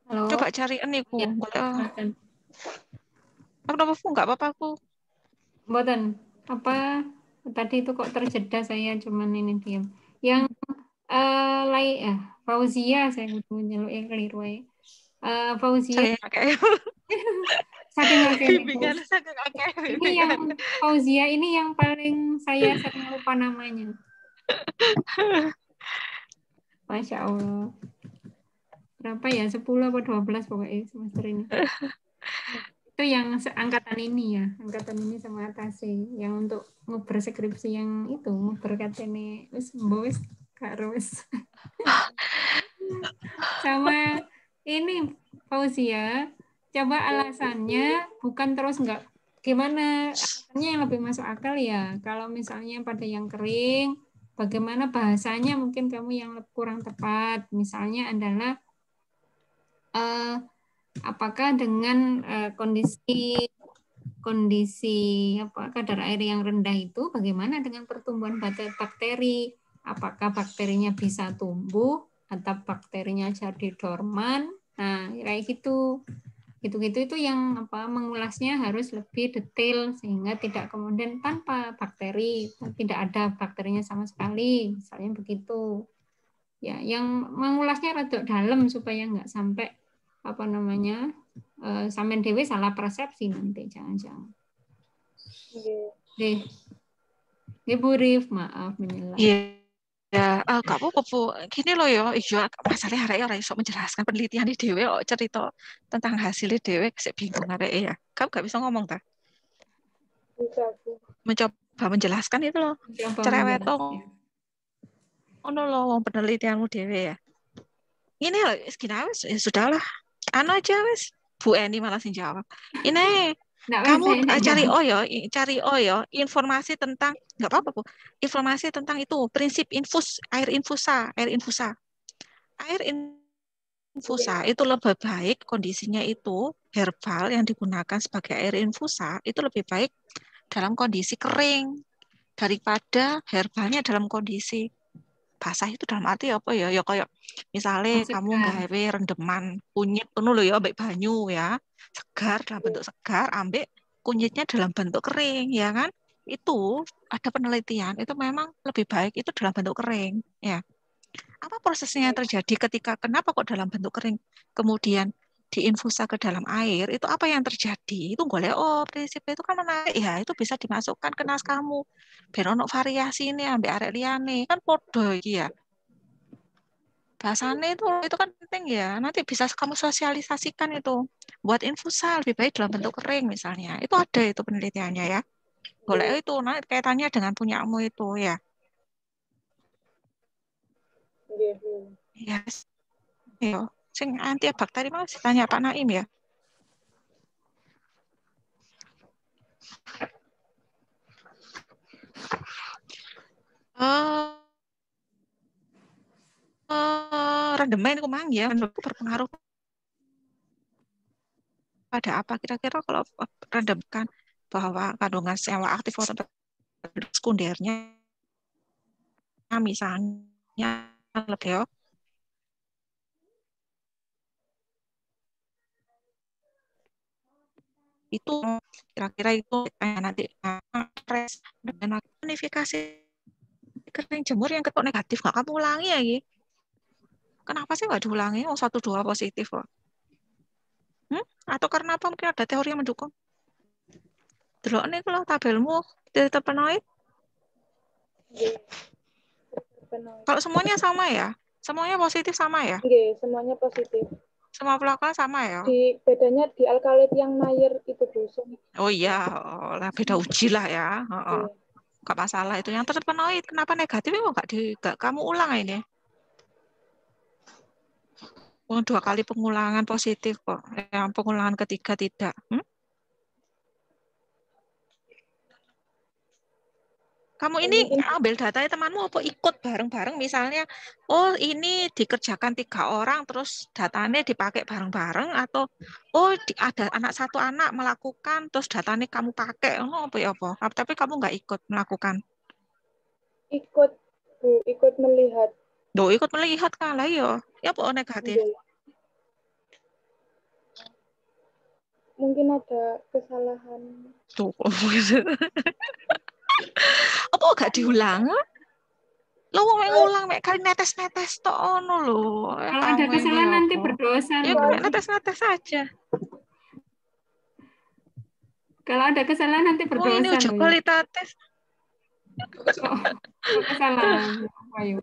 Halo. Coba cari niku. Ya, Kenapa Bu? Nggak apa-apa aku. Mboten. Apa tadi itu kok terjeda, saya cuman ini diam. Yang Fauzia, saya kudu nyeluk yang keliru ya. Fauzia. Saking ini yang Fauzia ini yang paling saya sering lupa namanya. Masya Allah. Berapa ya? 10 atau 12 pokoknya semester ini. Itu yang angkatan ini ya, angkatan ini sama atase yang untuk nguber skripsi yang itu, nguber katene wis wis karo wis. Sama ini Fauzia, coba alasannya bukan terus enggak gimana alasannya yang lebih masuk akal ya. Kalau misalnya pada yang kering, bagaimana bahasanya mungkin kamu yang kurang tepat. Misalnya adalah apakah dengan kondisi apa kadar air yang rendah itu bagaimana dengan pertumbuhan bakteri? Apakah bakterinya bisa tumbuh atau bakterinya jadi dorman? Nah, kayak gitu. Gitu-gitu itu yang apa mengulasnya harus lebih detail sehingga tidak kemudian tanpa bakteri, tidak ada bakterinya sama sekali, misalnya begitu. Ya, yang mengulasnya rada dalam supaya nggak sampai apa namanya sampean dhewe salah persepsi nanti jangan-jangan. Deh. Bu Rif, maaf menyela. Iya. Ya, gak apa-apa, Bu. Gini loh ya, iya, masalahnya hari orang iso menjelaskan penelitian di dewe, cerita tentang hasil di dewe, saya bingung hari ya. Kamu gak bisa ngomong, tak? Bisa, Bu. Mencoba menjelaskan itu loh. Cerewet loh. Ono loh, penelitianmu dewe ya. Ini loh, ya sudahlah. Anu aja, wes. Bu Eni malah sih jawab. Ini, kamu cari informasi tentang, nggak apa-apa, Bu. Informasi tentang itu, prinsip air infusa. Air infusa itu lebih baik kondisinya itu herbal yang digunakan sebagai air infusa itu lebih baik dalam kondisi kering daripada herbalnya dalam kondisi basah. Itu dalam arti apa ya? Ya kayak misalnya kamu nggawe rendeman kunyit penuh loh ya, ambek banyu ya, segar dalam bentuk segar, ambek kunyitnya dalam bentuk kering ya kan? Itu ada penelitian itu memang lebih baik itu dalam bentuk kering ya. Apa prosesnya yang terjadi kenapa kok dalam bentuk kering kemudian diinfusa ke dalam air, itu apa yang terjadi? Itu golek prinsipnya itu kan menarik ya, itu bisa dimasukkan ke naskahmu. Ben ono variasi ini ambek arek liyane, kan podo iki ya. Bahasanya itu kan penting ya, nanti bisa kamu sosialisasikan itu. Buat infusa lebih baik dalam bentuk kering misalnya. Itu ada itu penelitiannya ya. Golek itu nanti kaitannya dengan punyamu itu ya. Yes. Yo, sing antibakteri mau tanya Pak Naim ya. Rendemen itu mang ya, menurutku berpengaruh pada apa kira-kira kalau rendemkan bahwa kandungan senyawa aktif atau sekundernya misalnya lebih ya. Itu kira-kira itu nanti dengan planifikasi kering jemur yang ketok negatif nggak kamu ulangi ya Gi? Kenapa sih nggak diulangi? 1-2 positif kok. Atau karena apa mungkin ada teori yang mendukung? Delok nih kalau tabelmu terpenuhi. Kalau semuanya sama ya? Semuanya positif sama ya? Iya, semuanya positif. Semua pelakuan sama ya? Bedanya di alkaloid yang Mayer itu dosanya. Oh iya, lah beda uji lah ya. Gak masalah itu. Yang terpenuhi kenapa negatif nggak kamu ulang ini? 2 kali pengulangan positif kok. Yang pengulangan ketiga tidak. Kamu ini ambil datanya temanmu apa ikut bareng-bareng misalnya, oh ini dikerjakan 3 orang terus datanya dipakai bareng-bareng atau ada satu anak melakukan terus datanya kamu pakai, apa? Tapi kamu nggak ikut melakukan? Ikut, Bu, ikut melihat. Ikut melihat kalah ya apa negatif? Mungkin ada kesalahan. Tuh, apa gak diulang? Lo mau ngulang kali netes-netes to ono lo. Kalau ada kesalahan nanti berdosa. Ya netes-netes saja. Kalau ada kesalahan nanti berdosa. Ini uji kualitatif. Kesalahan. Ayo.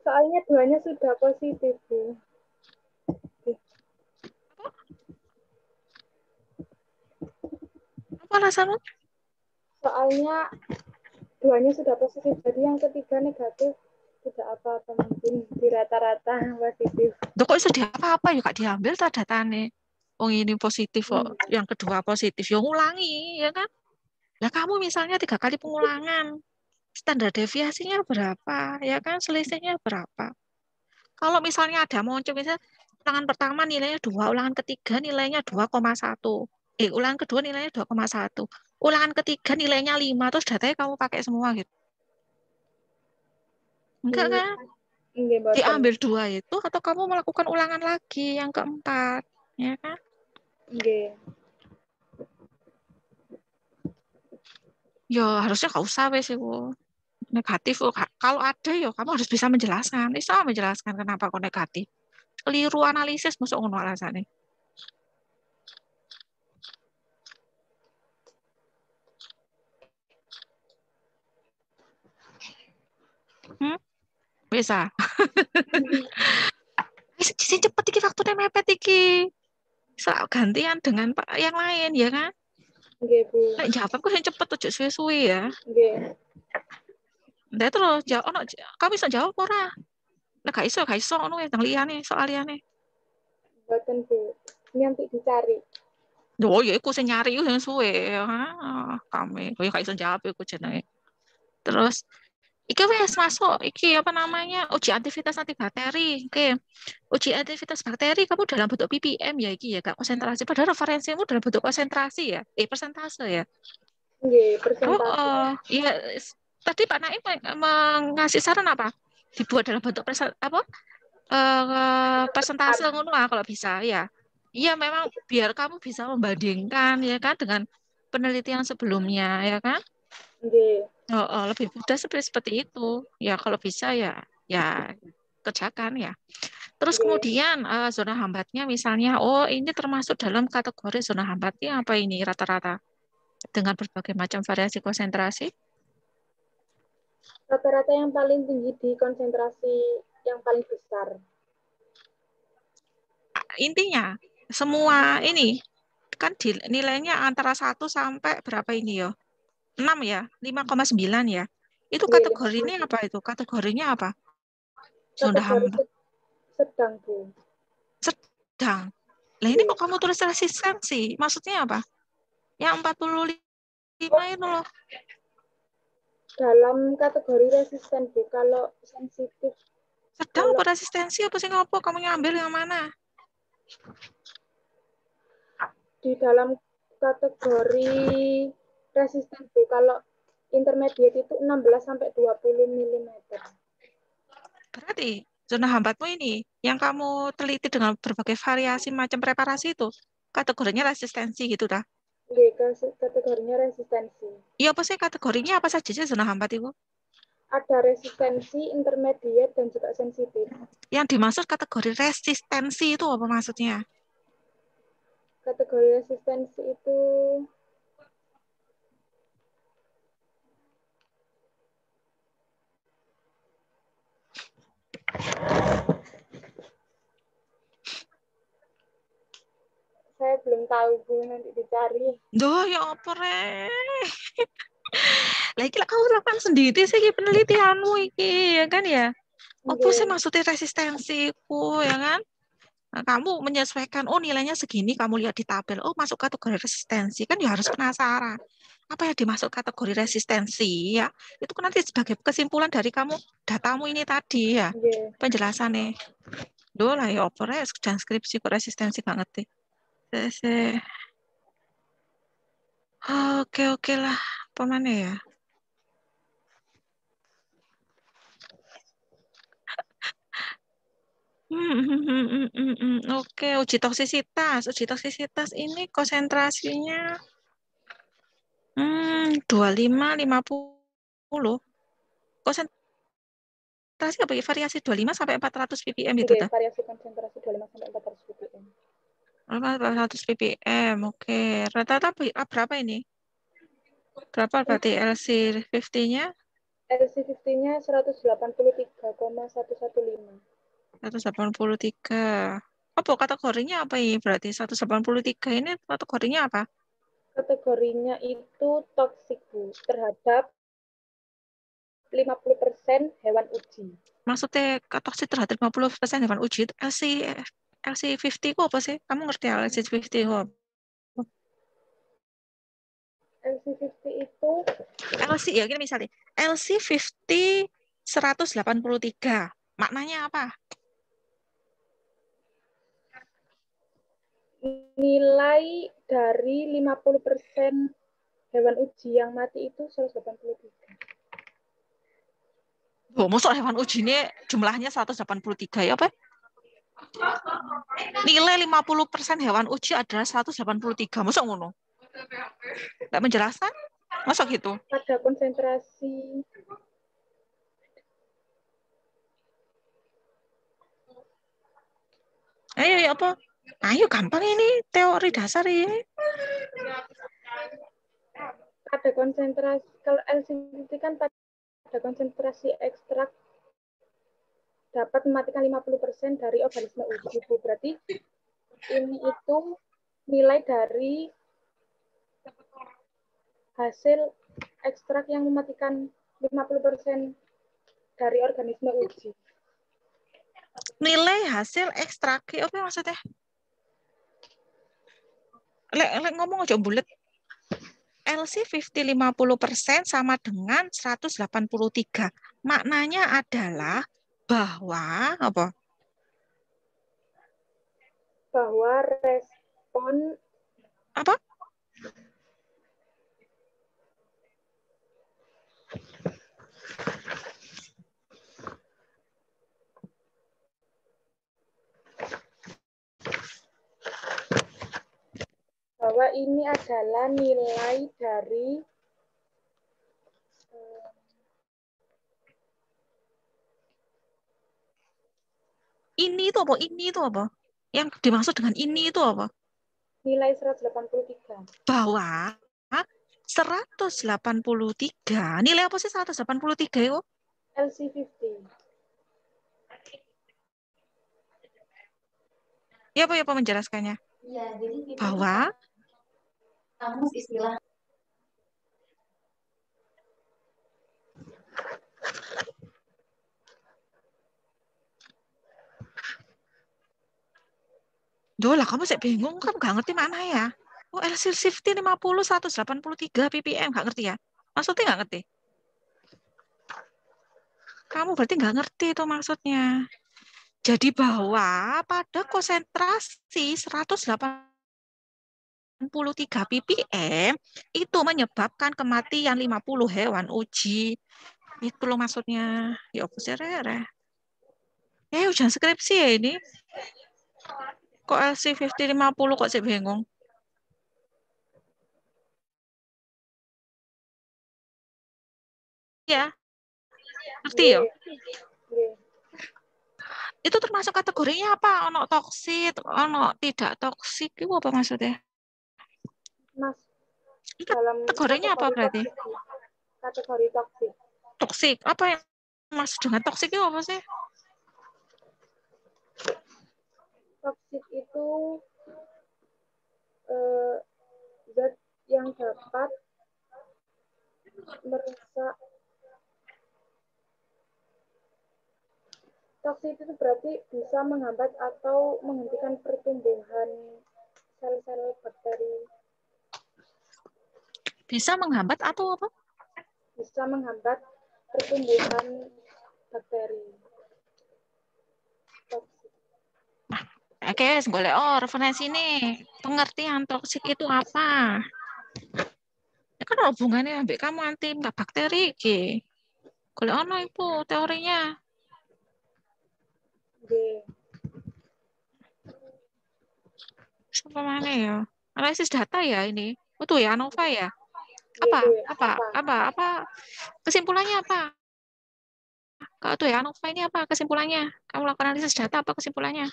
Soalnya 2-nya sudah positif, Bu. Apa alasanmu? Soalnya duanya sudah positif, jadi yang ketiga negatif. Tidak apa-apa, mungkin di rata-rata positif. Loh, kok sedih apa-apa ya Kak diambil tak datane. Oh ini positif kok, yang kedua positif, ya ngulangi, ya kan? Lah kamu misalnya 3 kali pengulangan, standar deviasinya berapa, ya kan? Selisihnya berapa? Kalau misalnya ada muncul, misalnya ulangan pertama nilainya 2, ulangan ketiga nilainya 2,1. Ulangan kedua nilainya 2,1. Ulangan ketiga nilainya 5, terus datanya kamu pakai semua gitu. Enggak kan? Diambil 2 itu, atau kamu melakukan ulangan lagi yang keempat, ya kan? Ya harusnya nggak usah wes itu negatif. Kalau ada ya kamu harus bisa menjelaskan kenapa kok negatif. Keliru analisis masuk ngono alasannya. Bisa. Sing cepet iki waktunya mepet iki. Gantian dengan yang lain ya kan? Nggih, Bu. Nek jawab kok sing cepet ojo suwe-suwe ya. Nggih. Ndak terus jawab ono kamu bisa jawab ora? Nek gak iso ngono ya liyane soal liyane. Mboten, Bu. Nanti dicari. Oh ya iku sing nyari iku sing suwe. Kami. Oh ya gak iso jawab iku jenenge. Terus iki wes masuk, iki apa namanya, uji aktivitas antibakteri. Oke, uji aktivitas bakteri kamu dalam bentuk ppm ya, iki ya, gak konsentrasi. Padahal referensimu dalam bentuk konsentrasi ya, persentase ya. Iya, persentase. Iya, tadi Pak Naim mengasih saran apa? Dibuat dalam bentuk persentase ngono kalau bisa ya. Iya, memang biar kamu bisa membandingkan ya kan dengan penelitian sebelumnya ya kan. Lebih mudah seperti itu ya, kalau bisa ya kerjakan ya. Terus kemudian zona hambatnya misalnya, ini termasuk dalam kategori zona hambatnya apa ini rata-rata dengan berbagai macam variasi konsentrasi. Rata-rata yang paling tinggi di konsentrasi yang paling besar. Intinya semua ini kan nilainya antara 1 sampai berapa ini ya? 6 ya, 5,9 ya. Itu kategorinya apa itu? Kategorinya apa? Zona hambat. Sedang, Bu. Sedang. Lah ini kok kamu tulis resistensi? Maksudnya apa? Yang 45 itu loh. Dalam kategori resisten, Bu. Kalau sensitif. Sedang apa resistensi apa sih ngopo? Kamu ngambil yang mana? Di dalam kategori resisten, Bu. Kalau intermediate itu 16 sampai 20 mm. Berarti zona hambatmu ini yang kamu teliti dengan berbagai variasi macam preparasi itu kategorinya resistensi gitu dah? Iya, kategorinya resistensi. Iya, apa sih kategorinya apa saja sih zona hambat itu? Ada resistensi, intermediate, dan juga sensitif. Yang dimaksud kategori resistensi itu apa maksudnya? Kategori resistensi itu saya belum tahu, Bu, nanti dicari. Duh, ya apa re? Lagi lah kamu lakukan sendiri sih penelitianmu iki ya kan ya? Apa sih maksudnya resistensiku ya kan? Nah, kamu menyesuaikan, nilainya segini, kamu lihat di tabel, masuk kategori resistensi, kan ya harus penasaran. Apa yang dimaksud kategori resistensi ya? Itu kan nanti sebagai kesimpulan dari kamu, datamu ini tadi ya, penjelasannya. Duh lah ya, opernya sedang skripsi kok resistensi gak ngerti. Oke lah, apa mana ya? Oke, uji toksisitas. Uji toksisitas ini konsentrasinya 25, 50. Konsentrasi apa ya? Variasi 25 sampai 400 ppm itu dah. Variasi konsentrasi 25 sampai 400 ppm. 400 ppm, oke. Rata-rata berapa ini? Berapa berarti LC50-nya? LC50-nya 183,115. 183. Apa kategorinya apa ini berarti? 183 ini kategorinya apa? Kategorinya itu toksik, Bu, terhadap 50% hewan uji. Maksudnya toksik terhadap 50% hewan uji itu LC50 itu apa sih? Kamu ngerti LC50 itu apa? LC50 itu LC ya gini misalnya LC50 183 maknanya apa? nilai dari 50% hewan uji yang mati itu 183. Oh, masuk hewan uji ini jumlahnya 183 ya apa? Nilai 50% hewan uji adalah 183. Masuk ngono? Nggak menjelaskan? Masuk gitu? Pada konsentrasi Ayo ya apa? Ayo gampang ini teori dasar ini. pada konsentrasi, kalau LC50 kan pada konsentrasi ekstrak dapat mematikan 50% dari organisme uji. Berarti ini itu nilai dari hasil ekstrak yang mematikan 50% dari organisme uji. Nilai hasil ekstrak apa maksudnya? Lek ngomong aja bulet. LC50 50% sama dengan 183. Maknanya adalah bahwa apa? Bahwa respon Apa? bahwa ini adalah nilai dari ini itu apa? Ini itu apa? Yang dimaksud dengan ini itu apa? nilai 183. Bahwa 183. Nilai apa sih 183 itu? LC50. Ya apa menjelaskannya? Iya, jadi kita Bahwa kamus istilah Duh lah, kamu sih bingung, kamu nggak ngerti mana ya? Oh, LC50 50, 183 ppm, nggak ngerti ya? Maksudnya nggak ngerti? Kamu berarti nggak ngerti itu maksudnya. Jadi bahwa pada konsentrasi 183 ppm itu menyebabkan kematian 50 hewan uji. Itu loh maksudnya. Ya apa sih, Rere? Ujian skripsi ya ini. Kok LC50 50 kok sih bingung? Ya, ngerti ya? Itu termasuk kategorinya apa? Ono toksik, ono tidak toksik, itu apa maksudnya? Mas, Itu dalam kategorinya apa berarti? Kategori toksik. Toksik, apa yang maksud dengan toksik itu apa sih? Toksik itu zat yang dapat merusak. Toksik itu berarti bisa menghambat atau menghentikan pertumbuhan sel-sel bakteri. Bisa menghambat atau apa? Bisa menghambat pertumbuhan bakteri. Toksik. Oke, boleh. Oh, referensi ini. Pengertian toksik itu apa? Ya kan hubungannya ambek kamu anti bakteri ki. Kalau ono itu teorinya. D. Apa mana ya? Analisis data ya ini. Oh tuh ya, ANOVA ya. Apa? Kesimpulannya apa? Kalau tuh ya, ANOVA ini apa kesimpulannya? Kamu lakukan analisis data apa kesimpulannya?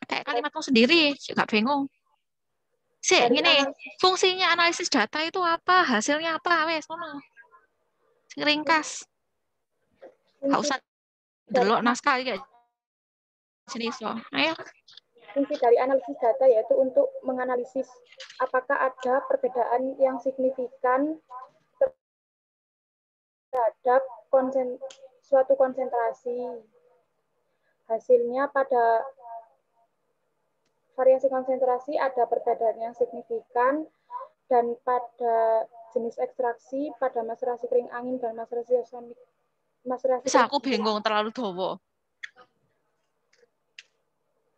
Kayak kalimatmu sendiri, juga bingung. Sih, gini, fungsinya analisis data itu apa? Hasilnya apa? Wes, ngono. Ringkas. Gak usah delok naskah ya. Jenis so. Ayo. Fungsi dari analisis data yaitu untuk menganalisis apakah ada perbedaan yang signifikan terhadap suatu konsentrasi. Hasilnya pada variasi konsentrasi ada perbedaan yang signifikan, dan pada jenis ekstraksi, pada maserasi kering angin dan maserasi ozonik. Bisa aku bingung terlalu dowo.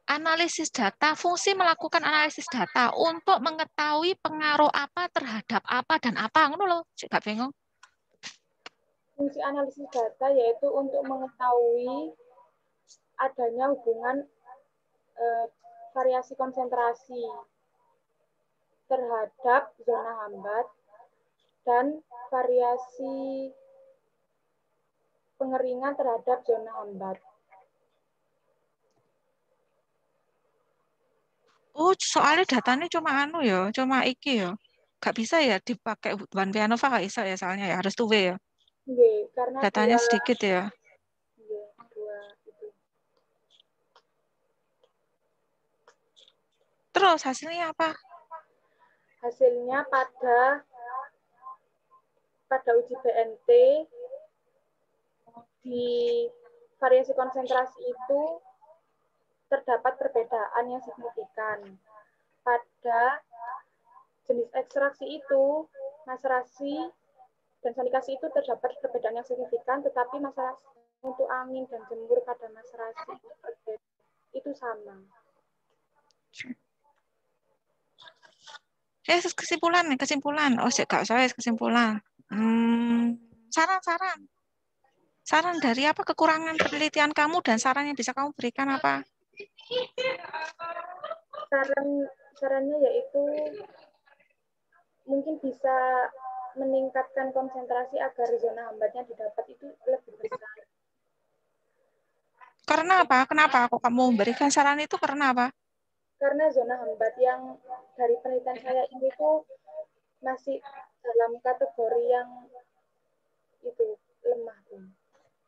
Analisis data, fungsi melakukan analisis data untuk mengetahui pengaruh apa terhadap apa dan apa. Ngono loh, gak bingung. Fungsi analisis data yaitu untuk mengetahui adanya hubungan variasi konsentrasi terhadap zona hambat dan variasi pengeringan terhadap zona hambat. Oh, soalnya datanya cuma anu ya, cuma iki ya. Gak bisa ya dipakai One Pianova, gak bisa ya soalnya ya, harus two way ya. Karena Datanya sedikit ya. dua itu. Terus hasilnya apa? Hasilnya pada uji BNT di variasi konsentrasi itu terdapat perbedaan yang signifikan. Pada jenis ekstraksi itu, maserasi dan sanikasi itu terdapat perbedaan yang signifikan, tetapi maserasi untuk angin dan jemur pada maserasi itu sama. Kesimpulan. Oh, gak usah kesimpulan. Saran. Saran dari apa kekurangan penelitian kamu dan saran yang bisa kamu berikan apa? Sarannya yaitu mungkin bisa meningkatkan konsentrasi agar zona hambatnya didapat itu lebih besar. Karena apa? Kenapa kok kamu memberikan saran itu karena apa? Karena zona hambat yang dari penelitian saya ini tuh masih dalam kategori yang itu lemah tuh.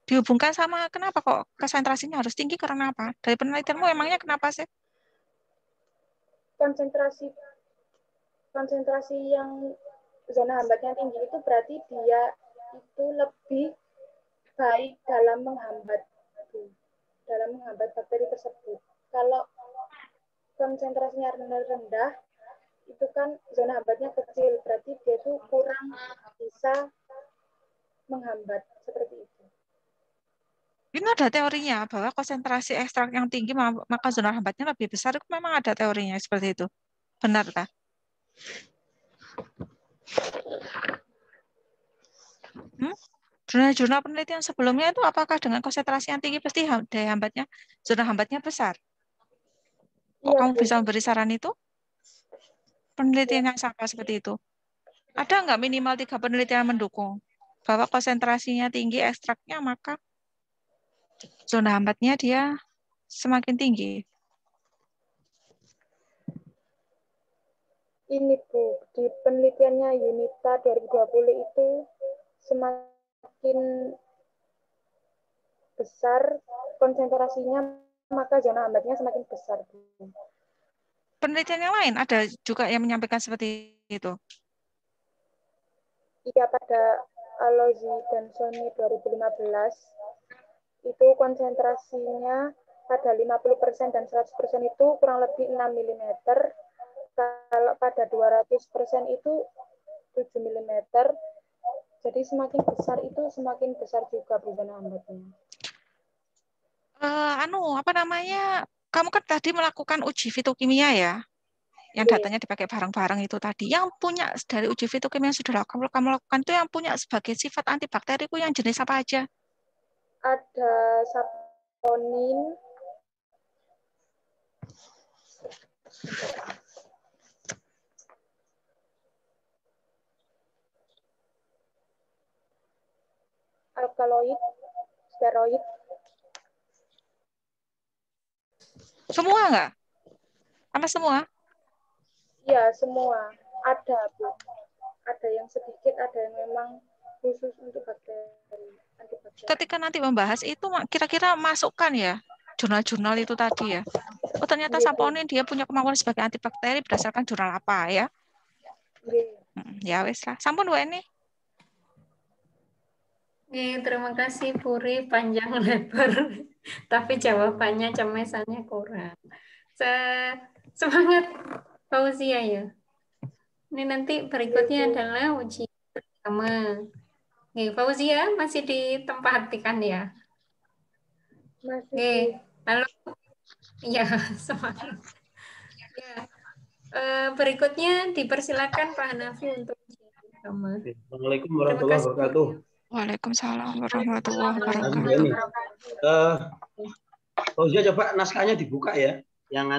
Dihubungkan sama kenapa kok konsentrasinya harus tinggi karena apa? Dari penelitianmu emangnya kenapa sih? Konsentrasi yang zona hambatnya tinggi itu berarti dia itu lebih baik dalam menghambat bakteri tersebut. Kalau konsentrasinya rendah, itu kan zona hambatnya kecil, berarti dia itu kurang bisa menghambat seperti itu. Ini ada teorinya bahwa konsentrasi ekstrak yang tinggi maka zona hambatnya lebih besar. Itu memang ada teorinya seperti itu. Benar tak? Jurnal penelitian sebelumnya itu apakah dengan konsentrasi yang tinggi pasti daya hambatnya, zona hambatnya besar? Kok kamu bisa memberi saran itu? Penelitian yang sama seperti itu. Ada nggak minimal 3 penelitian mendukung bahwa konsentrasinya tinggi ekstraknya maka zona hambatnya dia semakin tinggi? Ini Bu, di penelitiannya UNITA 2020 itu semakin besar konsentrasinya, maka zona hambatnya semakin besar. Penelitian yang lain ada juga yang menyampaikan seperti itu? Iya, pada Alozzi dan Sony 2015, itu konsentrasinya pada 50% dan 100% itu kurang lebih 6 mm. Kalau pada 200% itu 7 mm. Jadi semakin besar itu semakin besar juga zona hambatnya. Kamu kan tadi melakukan uji fitokimia ya, yang datanya dipakai bareng-bareng itu tadi. Yang punya dari uji fitokimia yang sudah kamu lakukan itu yang punya sebagai sifat antibakteri itu yang jenis apa aja? Ada saponin, alkaloid, steroid. Semua nggak? Sama semua? Iya, semua. Ada, Bu. Ada yang sedikit, ada yang memang khusus untuk bakteri. Ketika nanti membahas itu, kira-kira masukkan ya, jurnal-jurnal itu tadi ya. Oh, ternyata saponin dia punya kemampuan sebagai antibakteri berdasarkan jurnal apa ya? Ya wes lah. Sampun Bu Eni. Terima kasih Puri, panjang lebar. Tapi jawabannya cemesannya kurang. Semangat Fauzia ya. Ini nanti berikutnya adalah ujian pertama. Fauzia masih ditempatkan ya? Masih. Halo. Ya, semangat. Ya. Berikutnya dipersilakan Pak Hanafi untuk ujian pertama. Assalamualaikum Terima warahmatullahi kasih. wabarakatuh. Waalaikumsalam warahmatullahi Ini wabarakatuh. Fauzia coba naskahnya dibuka ya, yang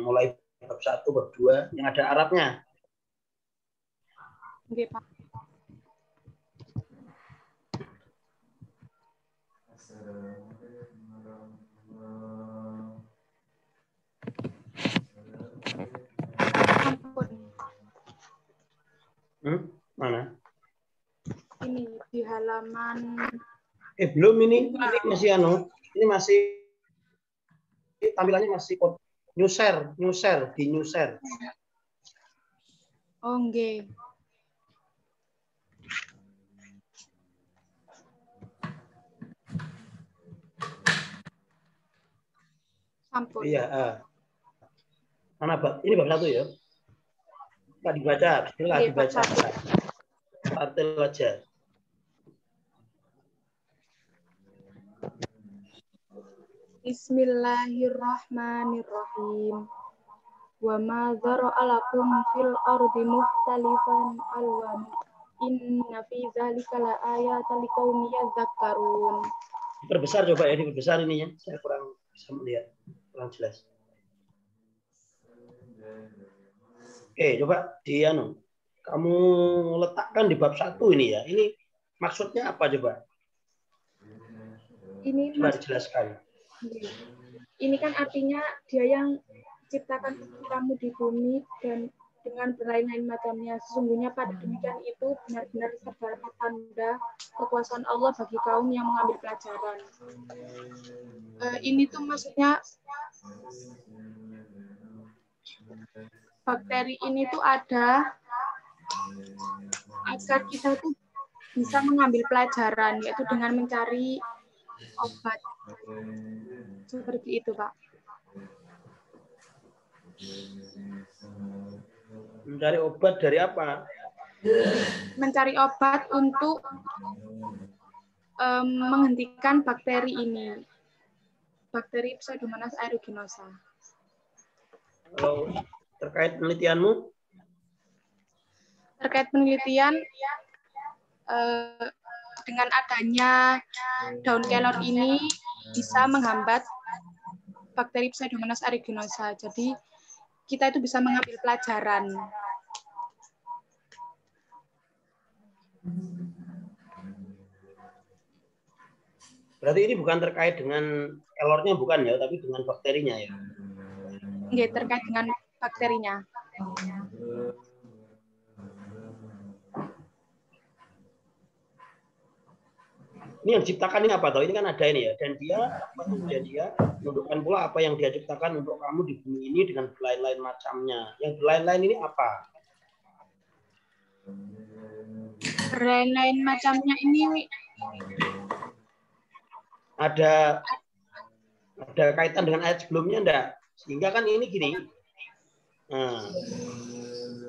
mulai bab 1, bab 2, yang ada Arabnya. Oke, Pak. Mana? Ini di halaman Belum ini masih ini masih tampilannya masih new share di new share. Oh, nggih. Sampun. Iya, mana ini bab 1 ya? Nggak dibaca, bismillah Nggih, dibaca. bab 1. Artil aja. Bismillahirrahmanirrahim. Wa ma dzara'a lakum fil ardi mukhtalifan alwan. Inna fi dzalika la ayatan liqaumin yadhakkarun. Diperbesar coba ya, diperbesar ininya. Saya kurang bisa melihat, kurang jelas. Coba kamu letakkan di bab 1 ini ya. Ini maksudnya apa coba? Ini Coba dijelaskan. Ini kan artinya dia yang ciptakan kamu di bumi dan dengan berlain-lain macamnya. Sesungguhnya pada demikian itu benar-benar terdapat tanda kekuasaan Allah bagi kaum yang mengambil pelajaran. Ini tuh maksudnya bakteri ini tuh ada agar kita tuh bisa mengambil pelajaran, yaitu dengan mencari obat. Seperti itu, Pak. Mencari obat dari apa? Mencari obat untuk menghentikan bakteri ini. Bakteri Pseudomonas aeruginosa. Kalau terkait penelitianmu? Terkait penelitian, dengan adanya daun kelor ini bisa menghambat bakteri Pseudomonas aeruginosa. Jadi kita itu bisa mengambil pelajaran. Berarti ini bukan terkait dengan kelornya bukan ya, tapi dengan bakterinya ya? Nggih, terkait dengan bakterinya. Ini yang diciptakan ini apa toh? Ini kan ada ini ya, dan dia menundukkan pula apa yang dia ciptakan untuk kamu di bumi ini dengan berlain-lain macamnya. Yang berlain-lain ini apa? Berlain-lain macamnya ini ada kaitan dengan ayat sebelumnya enggak? Sehingga kan ini gini,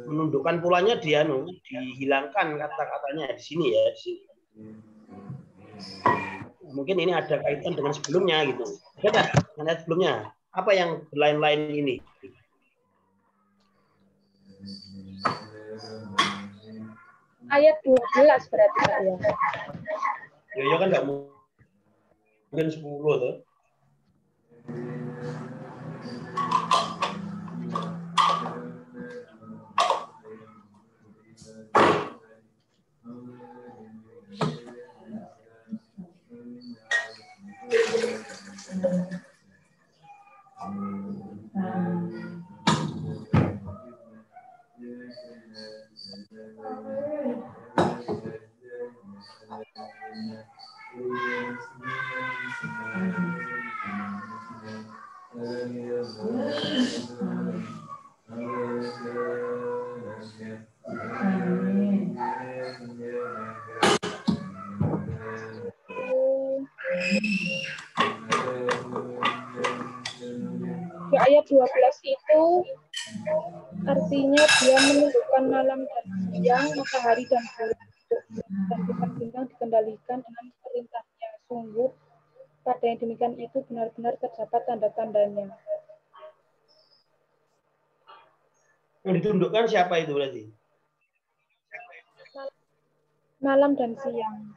menundukkan pulanya dia dihilangkan kata-katanya di sini ya, di sini. Mungkin ini ada kaitan dengan sebelumnya gitu. Ada dengan ayat sebelumnya. Apa yang berlain-lain ini? Ayat 12 berarti Pak ya. Ya kan nggak mungkin 10 tuh. Di ayat 12 itu artinya dia menundukkan malam dan siang, matahari dan bulan, dan bintang-bintang dikendalikan dengan perintahnya. Sungguh, pada yang demikian itu benar-benar terdapat tanda-tandanya. Yang ditundukkan siapa itu berarti? Malam dan siang.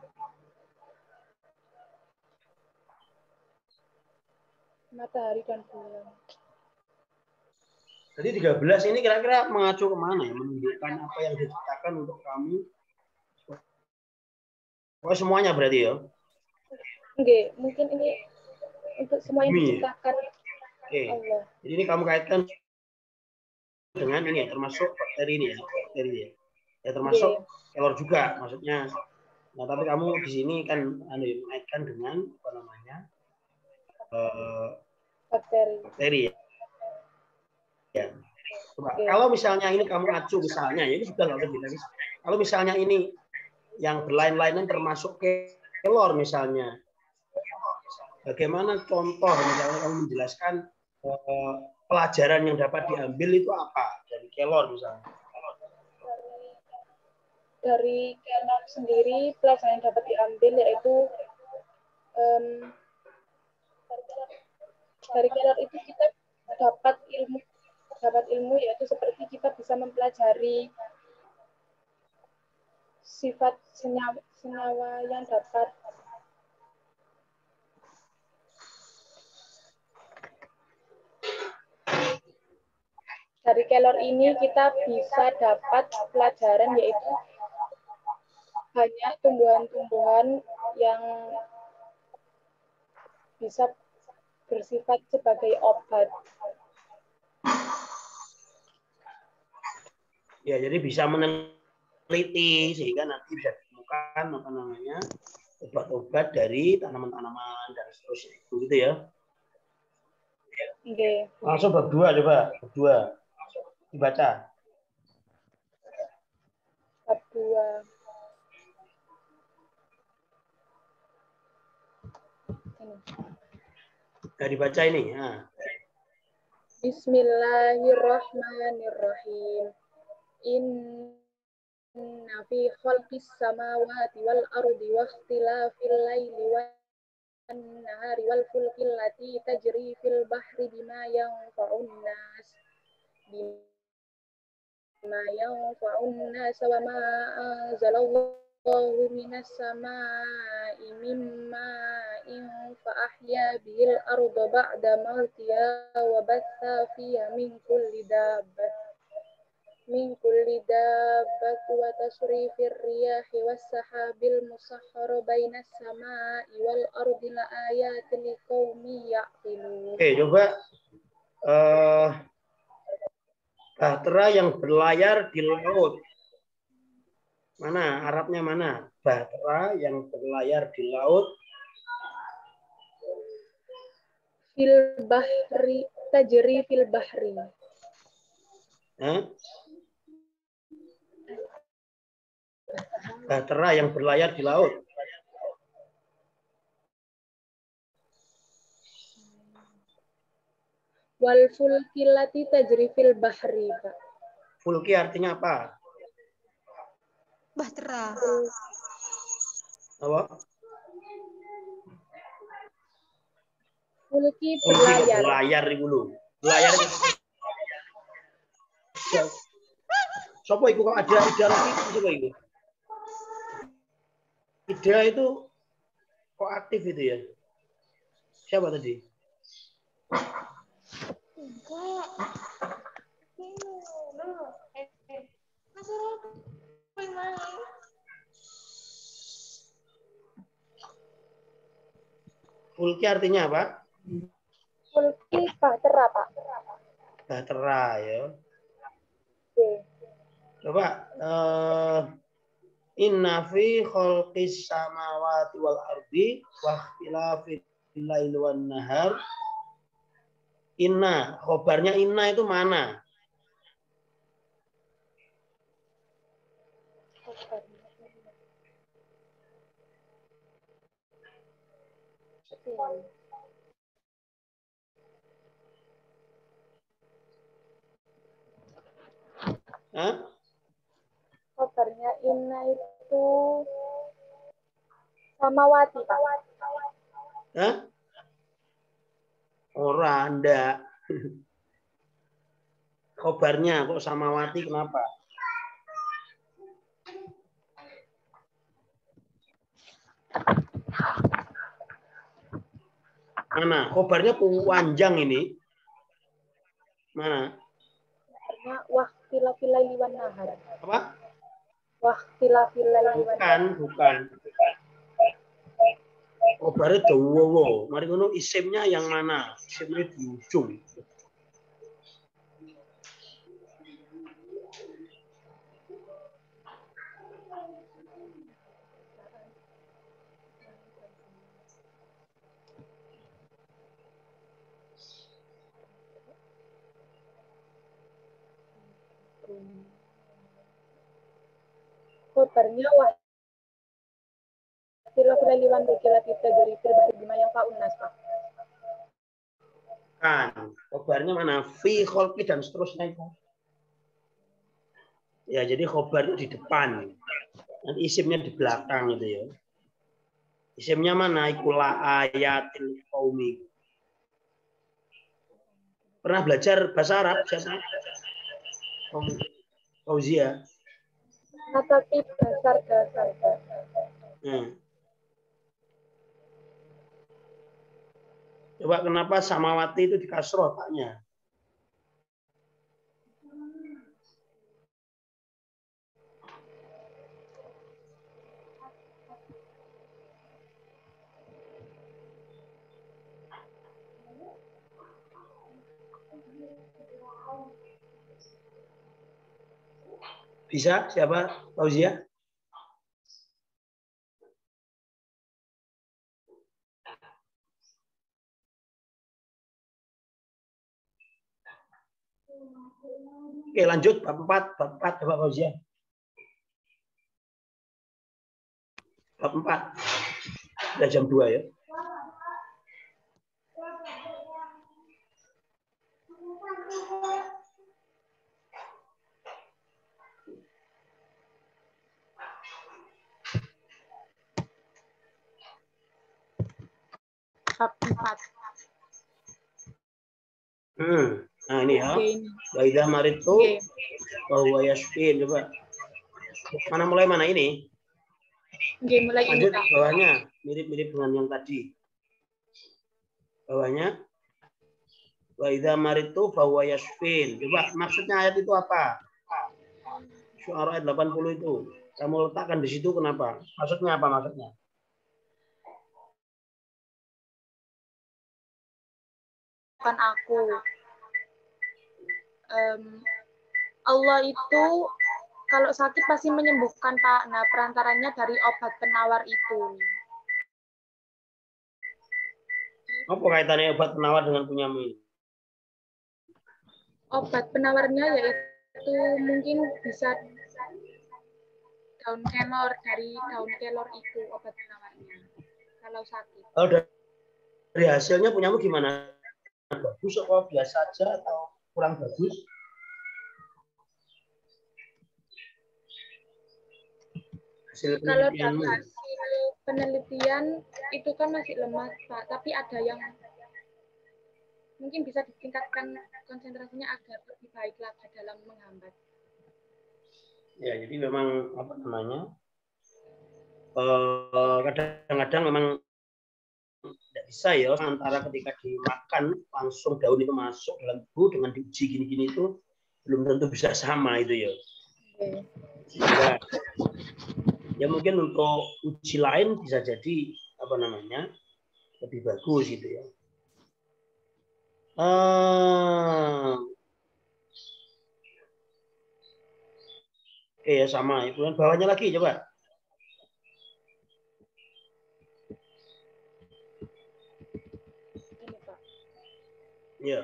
Matahari dan bulan. Jadi 13 ini kira-kira mengacu kemana ya? Menunjukkan apa yang diciptakan untuk kamu. Oh, semuanya berarti ya? Enggak, mungkin ini untuk semua yang diciptakan Allah. Jadi ini kamu kaitkan dengan ini ya, termasuk bakteri ini ya, bakteri ya. Ya termasuk kelor juga maksudnya. Nah, tapi kamu di sini kan mengaitkan dengan apa namanya? Bakteri ya. Ya. Coba, kalau misalnya ini kamu acu misalnya, ya ini sudah nggak usah bilang. Kalau misalnya ini yang berlain-lainan termasuk kelor misalnya, bagaimana contoh misalnya kamu menjelaskan pelajaran yang dapat diambil itu apa dari kelor misalnya? Dari kelor sendiri pelajaran yang dapat diambil yaitu dari kelor itu kita dapat ilmu yaitu seperti kita bisa mempelajari sifat senyawa yang dapat dari kelor ini kita bisa dapat pelajaran yaitu banyak tumbuhan-tumbuhan yang bisa bersifat sebagai obat. Ya, jadi bisa meneliti sehingga nanti bisa ditemukan apa namanya obat-obat dari tanaman-tanaman dan seterusnya itu gitu ya. Okay. Langsung bab 2 coba, bab 2 dibaca. Bab 2. Nah, dibaca ini. Nah. Bismillahirrahmanirrahim. Inna fi khalqis samawati wal ardi wa ikhtilafil laili wan nahari wal fulki allati tajri fil bahri bima yanfa'un nas wa ma anzalallahu minas samaa'i mimma fa ahya bil arda ba'da mautiha wa batha fiha min kulli dabbati wa tasrifir riyahi was sahabil musakhkhar bainas samaa'i wal ardi la ayatin liqaumin ya'qilun. Oke, coba bahtera yang berlayar di laut. Mana Arabnya mana? Bahtera yang berlayar di laut. Fil bahri, tajri fil bahri. Bahtera yang berlayar di laut. Wal fulki lati tajri fil bahri, Pak. Fulki artinya apa? Bahtera. Apa? Fulki berlayar. Berlayar dulu. Berlayar. Sopo iku kok ada ida lagi coba itu. Ida itu kok aktif itu ya? Siapa tadi? Fulki artinya apa? Fulki bahtera, Pak. Bahtera ya. Oke. Coba inna fi khalqis samawati wal ardi wa ikhtilafil laili wan nahar Inna, khobarnya inna itu mana? Hah? Kabarnya Inna itu Samawati, Pak. Hah? Orang ndak. Khobarnya kok Samawati kenapa? Mana? Khobarnya panjang ini. Mana? Kabarnya Wahtilafilai wan nahar. Apa? Wahtilafilai wan nahar. Bukan. Khobarnya dawa. Mari ngono isimnya yang mana? Isimnya di ujung. Kabarnya Wahtilafilai wan bukilat kita dari berbahasa bima yang Pak Unas, Pak. Kan, khobarnya mana? Fi, kholqi, dan seterusnya itu. Ya, jadi khobar itu di depan. Nanti isimnya di belakang gitu ya. Isimnya mana? Ikula ayatil qaumi. Pernah belajar bahasa Arab? Siapa? Fauzia. Tapi dasar. Coba kenapa Samawati itu di kasroh taknya? Bisa? Siapa? Fauzia? Oke, lanjut bab 4, coba Fauzia. Bab 4. Sudah jam 2 ya. Bab 4. Nah ini ya. Waidah maritu bahwa yasfin. Coba. Mana ini? Mulai Lanjut ini, Pak. bawahnya. Mirip-mirip dengan yang tadi. Bawahnya. Waidah maritu bahwa yasfin. Coba maksudnya ayat itu apa? Syu'ara ayat 80 itu. Kamu letakkan di situ kenapa? Maksudnya apa maksudnya? Bukan aku. Allah itu kalau sakit pasti menyembuhkan, Pak. Nah, perantaranya dari obat penawar itu. Apa kaitannya obat penawar dengan penyamin? Obat penawarnya yaitu mungkin bisa daun kelor, dari daun kelor itu obat penawarnya kalau sakit. Oh, dari hasilnya punyamu gimana? Bagus atau biasa aja atau kurang bagus? Kalau dari hasil penelitian itu kan masih lemah, Pak, tapi ada yang mungkin bisa ditingkatkan konsentrasinya agar lebih baik lagi dalam menghambat. Ya, jadi memang apa namanya? Kadang-kadang memang tidak bisa ya antara ketika dimakan langsung daun itu masuk dalam tubuh dengan diuji gini-gini itu belum tentu bisa sama itu ya. Ya mungkin untuk uji lain bisa jadi apa namanya lebih bagus gitu ya. Oke ya sama. Kemudian bawahnya lagi coba. Ya.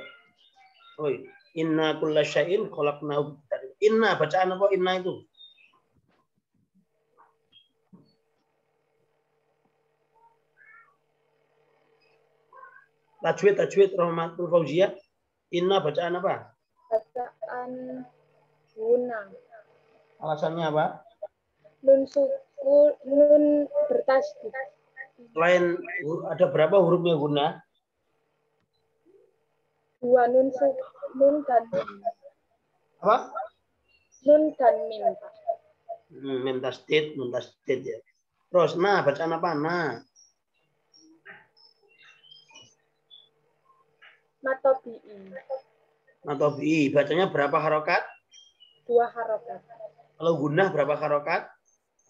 Oh, inna kulla syai'in khalaqnahu. Inna bacaan apa inna itu? Tajwid Rahmatul Fauzia. Inna bacaan apa? Bacaan guna. Alasannya apa? Nun sukun, nun bertasdid. Selain ada berapa hurufnya guna? 2 nun dan mim. Apa? Nun dan mim, Pak. Mim tasdid ya. Terus nah bacaan apa? Nah. Matobi'i. Bacanya berapa harokat? 2 harokat. Kalau gunah berapa harokat?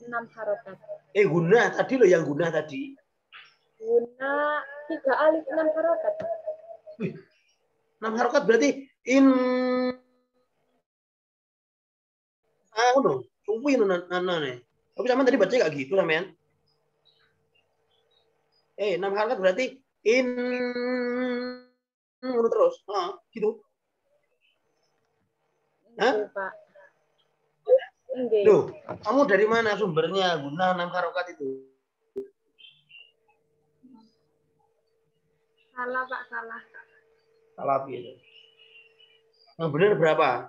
6 harokat. Gunah tadi loh yang gunah tadi. Guna 3 alif 6 harokat. 6 harokat berarti in no, suwi nih. Tapi sama tadi baca nggak gitu sampean? 6 harokat berarti in terus. Gitu. Hah? Pak. Loh, kamu dari mana sumbernya guna 6 harokat itu? Salah, Pak, salah. Salah gitu. Yang benar berapa?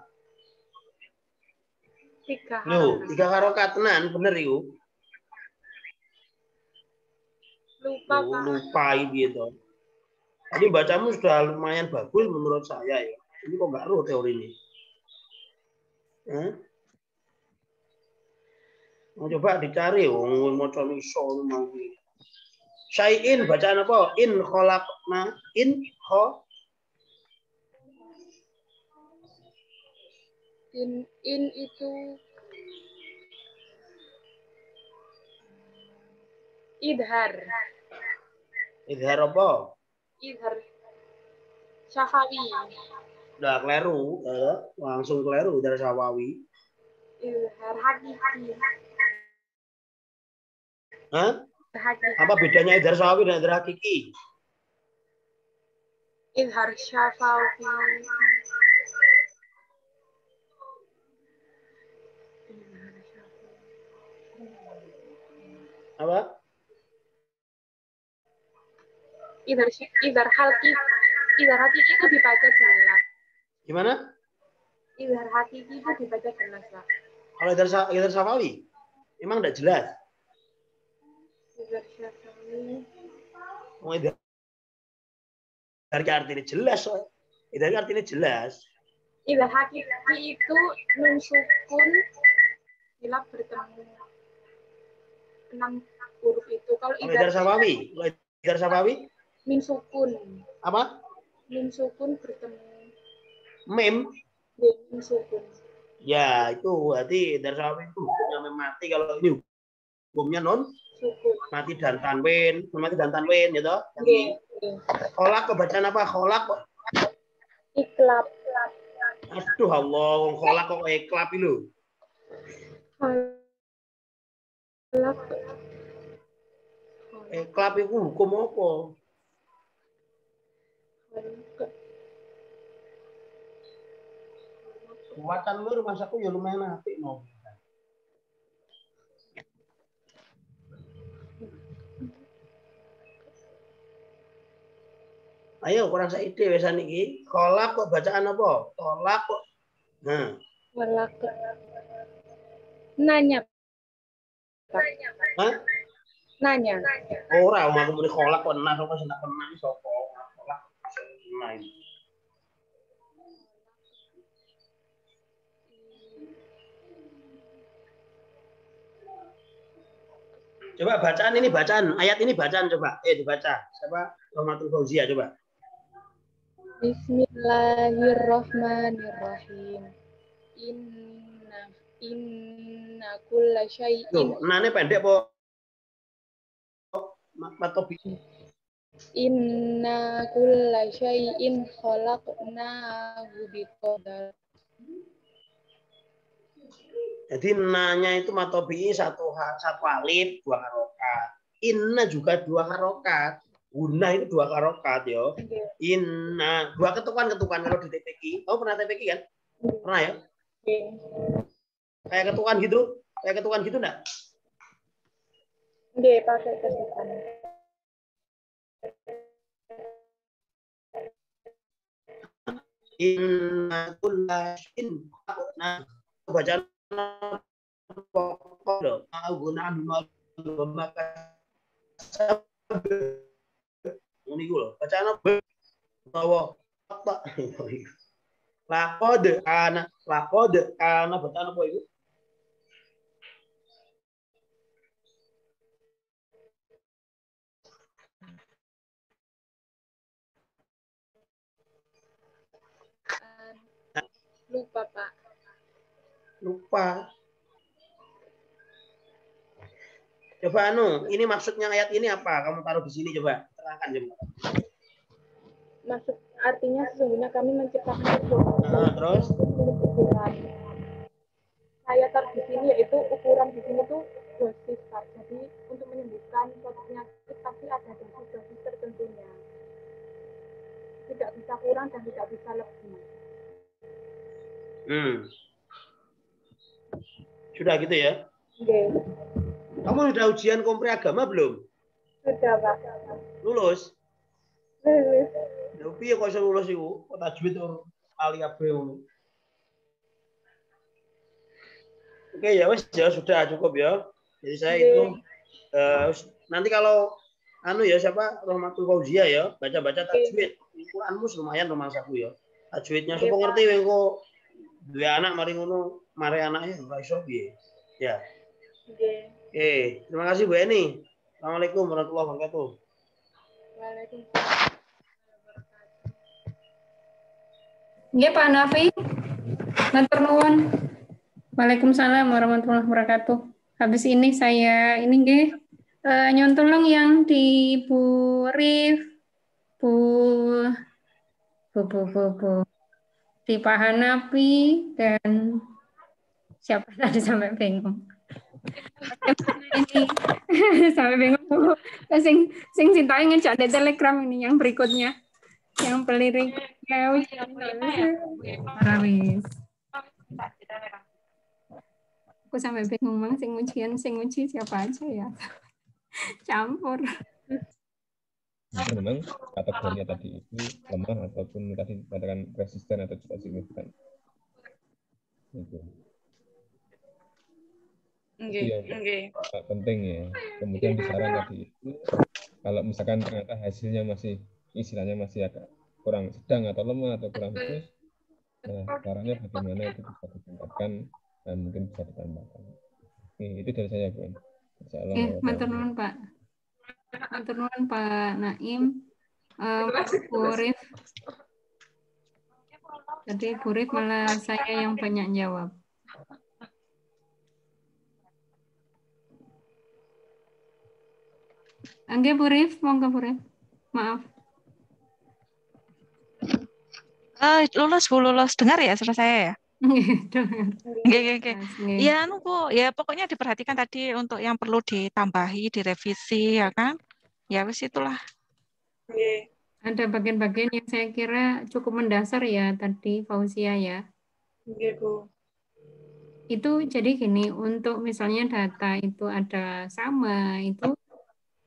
3 harokat. Loh, 3 harokat tenan, bener yuk. Lupa, Pak. Lupa gitu. Tadi bacamu sudah lumayan bagus menurut saya ya. Ini kok nggak roh teori ini? Mau coba dicari, mau coba misal mau. Syai'in bacaan apa? In khalaqna, in itu idhar. Idhar apa? Idhar syafawi. Udah keliru, langsung keliru idhar syafawi. Idhar hakiki. Hah? Apa bedanya idhar syafawi dan idhar hakiki? Idhar syafawi. Apa? Idhar hakiki itu dibaca jelas. Gimana? Idhar hakiki itu dibaca jelas, Pak. Kalau idhar syafawi, emang enggak jelas. Idhar syafawi. Oh, idhar artinya jelas, idhar artinya jelas. Idhar hakiki itu nun sukun bila bertemu 6 huruf itu. Kalau idhar syafawi, idhar syafawi min sukun. Apa? Min sukun bertemu mim. Min sukun. Ya, itu berarti idhar syafawi itu hukumnya mim mati. Kalau ini hukumnya non sukun. Mati dan tanwin gitu. Kholak bacaan apa? Kholak kok. Iklab. Aduh Allah, kholak kok iklab itu. Iklab itu hukum apa? Wacan lu rumah aku ya lumayan apik no. Ayo kurang saiki wis niki. Kholak kok bacaan apa? Kholak kok. Nah. Kholak. Nanya. Hah? Nanya. Ora, aku muni kholak kok nah kok sendak kenal sapa. Kholak. Nah. Coba bacaan ini bacaan, ayat ini bacaan coba. Dibaca. Siapa? Rahmatul Fauzia coba. Bismillahirrahmanirrahim. Inna kulla syai'in. Loh, nane pendek po. Matobi. Inna kulla syai'in khalaqnahu biqadar. Jadi nanya itu matobi satu alif 2 harokat. Inna juga 2 harokat. Guna itu 2 harokat yo. Inna 2 ketukan kalau di TPQ. Kamu pernah TPQ kan? Pernah ya? Kayak ketukan gitu enggak? Nggih, pakai ketukan. Inna kullahin. Nah, bacaan pokok loh. Gunaan maka ini gue loh. Bacaan apa? Utawa apa? Lakode ana bacaan apa itu? Lupa, Pak. Lupa. Coba ini maksudnya ayat ini apa? Kamu taruh di sini coba. Terangkan coba. Maksud artinya sesungguhnya kami menciptakan Terus ukuran. Saya taruh di sini yaitu ukuran di sini tuh dosis, Pak. Jadi untuk menyembuhkan suatu penyakit pasti ada dosis tertentunya. Tidak bisa kurang dan tidak bisa lebih. Sudah gitu ya? Okay. Kamu sudah ujian kompre agama belum? Sudah, Pak. Lulus? Lulus. Ya piye kok iso lulus iku? Kok tajwid kali kabeh ngono. Oke ya wes ya sudah cukup ya. Jadi saya itu nanti kalau ya siapa Rahmatul Fauzia ya baca-baca tajwid. Quranmu lumayan rumangsaku ya. Tajwidnya sapa ngerti engko duwe anak mari ngono mare anake ora iso piye. Ya. Oke, terima kasih Bu Eni. Assalamualaikum warahmatullahi wabarakatuh. Waalaikumsalam. Nggih Pak Nafi. Matur nuwun. Waalaikumsalam warahmatullahi wabarakatuh. Habis ini saya nggih nyontolong yang di Bu Rif, Bu di Pak Hanafi dan siapa tadi sampai bingung. Ini sampai bingung Bu. Sing sintae ngejak di Telegram ini yang berikutnya. Yang peliriknya Parawis. Aku sampai bingung mang sing uji siapa aja ya. Campur. Memang kategorinya tadi itu lemah ataupun tadi dikatakan resisten atau tidak signifikan. Itu. Itu yang penting ya. Kemudian di saran tadi itu kalau misalkan ternyata hasilnya masih istilahnya masih agak kurang sedang atau lemah atau kurang bagus, nah caranya bagaimana itu bisa ditingkatkan dan mungkin bisa ditambahkan. Itu dari saya Bu. Matur nuwun Pak. Matur nuwun Pak Naim. Bu Rif. Jadi Bu Rif malah saya yang banyak jawab. Enggak Bu Rif, monggo Bu Rif. Maaf. Lulus dengar ya suara saya ya? Oke. Ya, Bu. Ya pokoknya diperhatikan tadi untuk yang perlu ditambahi, direvisi ya kan? Ya wis itulah. Ada bagian-bagian yang saya kira cukup mendasar ya tadi Fauzia ya. Iya, Bu. Itu jadi gini, untuk misalnya data itu ada sama, itu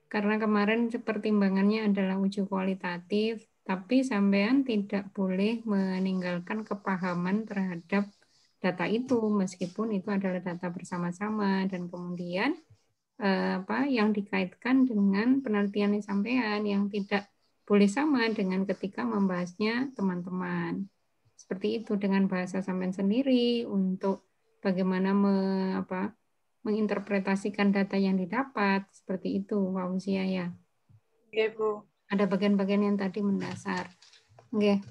karena kemarin pertimbangannya adalah uji kualitatif, tapi sampean tidak boleh meninggalkan kepahaman terhadap data itu, meskipun itu adalah data bersama-sama, dan kemudian yang dikaitkan dengan penelitian sampean yang tidak boleh sama dengan ketika membahasnya teman-teman. Seperti itu dengan bahasa sampean sendiri untuk bagaimana menginterpretasikan data yang didapat, seperti itu Fauzia ya. Iya, Bu. Ada bagian-bagian yang tadi mendasar. Oke.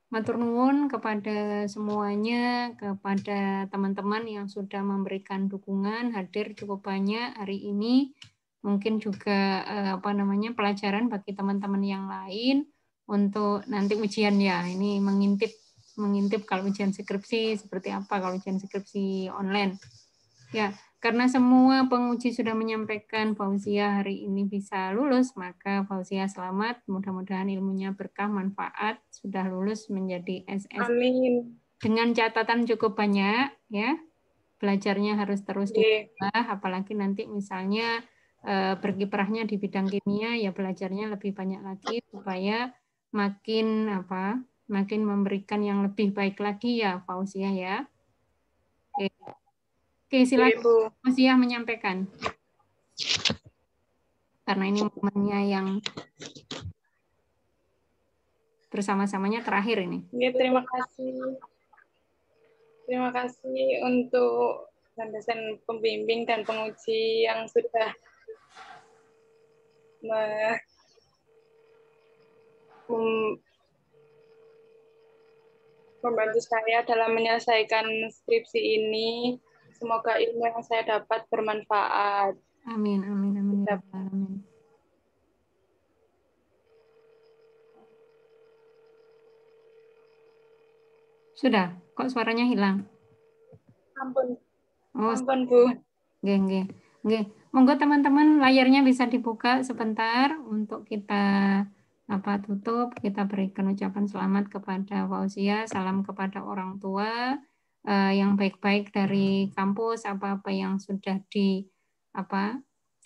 Matur nuwun kepada semuanya, kepada teman-teman yang sudah memberikan dukungan, hadir cukup banyak hari ini. Mungkin juga pelajaran bagi teman-teman yang lain untuk nanti ujian ya. Ini mengintip kalau ujian skripsi seperti apa kalau ujian skripsi online. Ya, Karena semua penguji sudah menyampaikan Fauzia hari ini bisa lulus, maka Fauzia selamat. Mudah-mudahan ilmunya berkah, manfaat, sudah lulus menjadi SS. Amin. Dengan catatan cukup banyak, ya. Belajarnya harus terus Nggih. ditambah, apalagi nanti misalnya berkiprahnya di bidang kimia, ya belajarnya lebih banyak lagi supaya makin makin memberikan yang lebih baik lagi ya Fauzia ya. Oke. Oke, Nggih, silakan Bu. Fauzia menyampaikan. Karena ini momennya yang bersama-samanya terakhir ini. Nggih, terima kasih. Terima kasih untuk dosen pembimbing dan penguji yang sudah membantu saya dalam menyelesaikan skripsi ini. Semoga ilmu yang saya dapat bermanfaat. Amin, amin, amin, ya Rabbal alamin. Sudah, kok suaranya hilang? Ampun, Oh, ampun Bu. nggih, nggih. Nggih. Monggo teman-teman layarnya bisa dibuka sebentar untuk kita tutup, kita berikan ucapan selamat kepada Fauzia, salam kepada orang tua yang baik-baik dari kampus, apa-apa yang sudah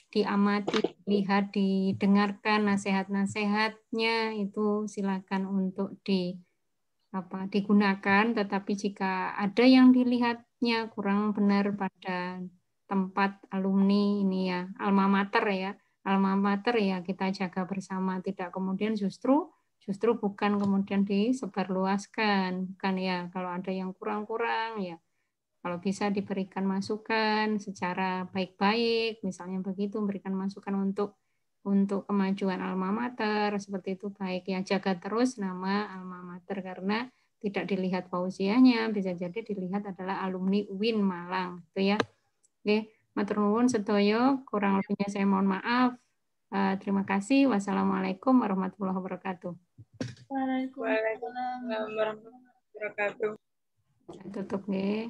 diamati, dilihat, didengarkan nasihat-nasihatnya itu silakan untuk digunakan, tetapi jika ada yang dilihatnya kurang benar pada tempat alumni ini ya, alma mater ya kita jaga bersama, tidak kemudian justru bukan kemudian disebarluaskan, bukan ya, kalau ada yang kurang-kurang ya kalau bisa diberikan masukan secara baik-baik, misalnya begitu, memberikan masukan untuk kemajuan alma mater, seperti itu baik ya, jaga terus nama alma mater karena tidak dilihat Fauzianya, bisa jadi dilihat adalah alumni UIN Malang, gitu ya. Oke, matur nuwun sedaya, kurang lebihnya saya mohon maaf. Terima kasih. Wassalamualaikum warahmatullahi wabarakatuh. Waalaikumsalam warahmatullahi wabarakatuh. Tutup nggih.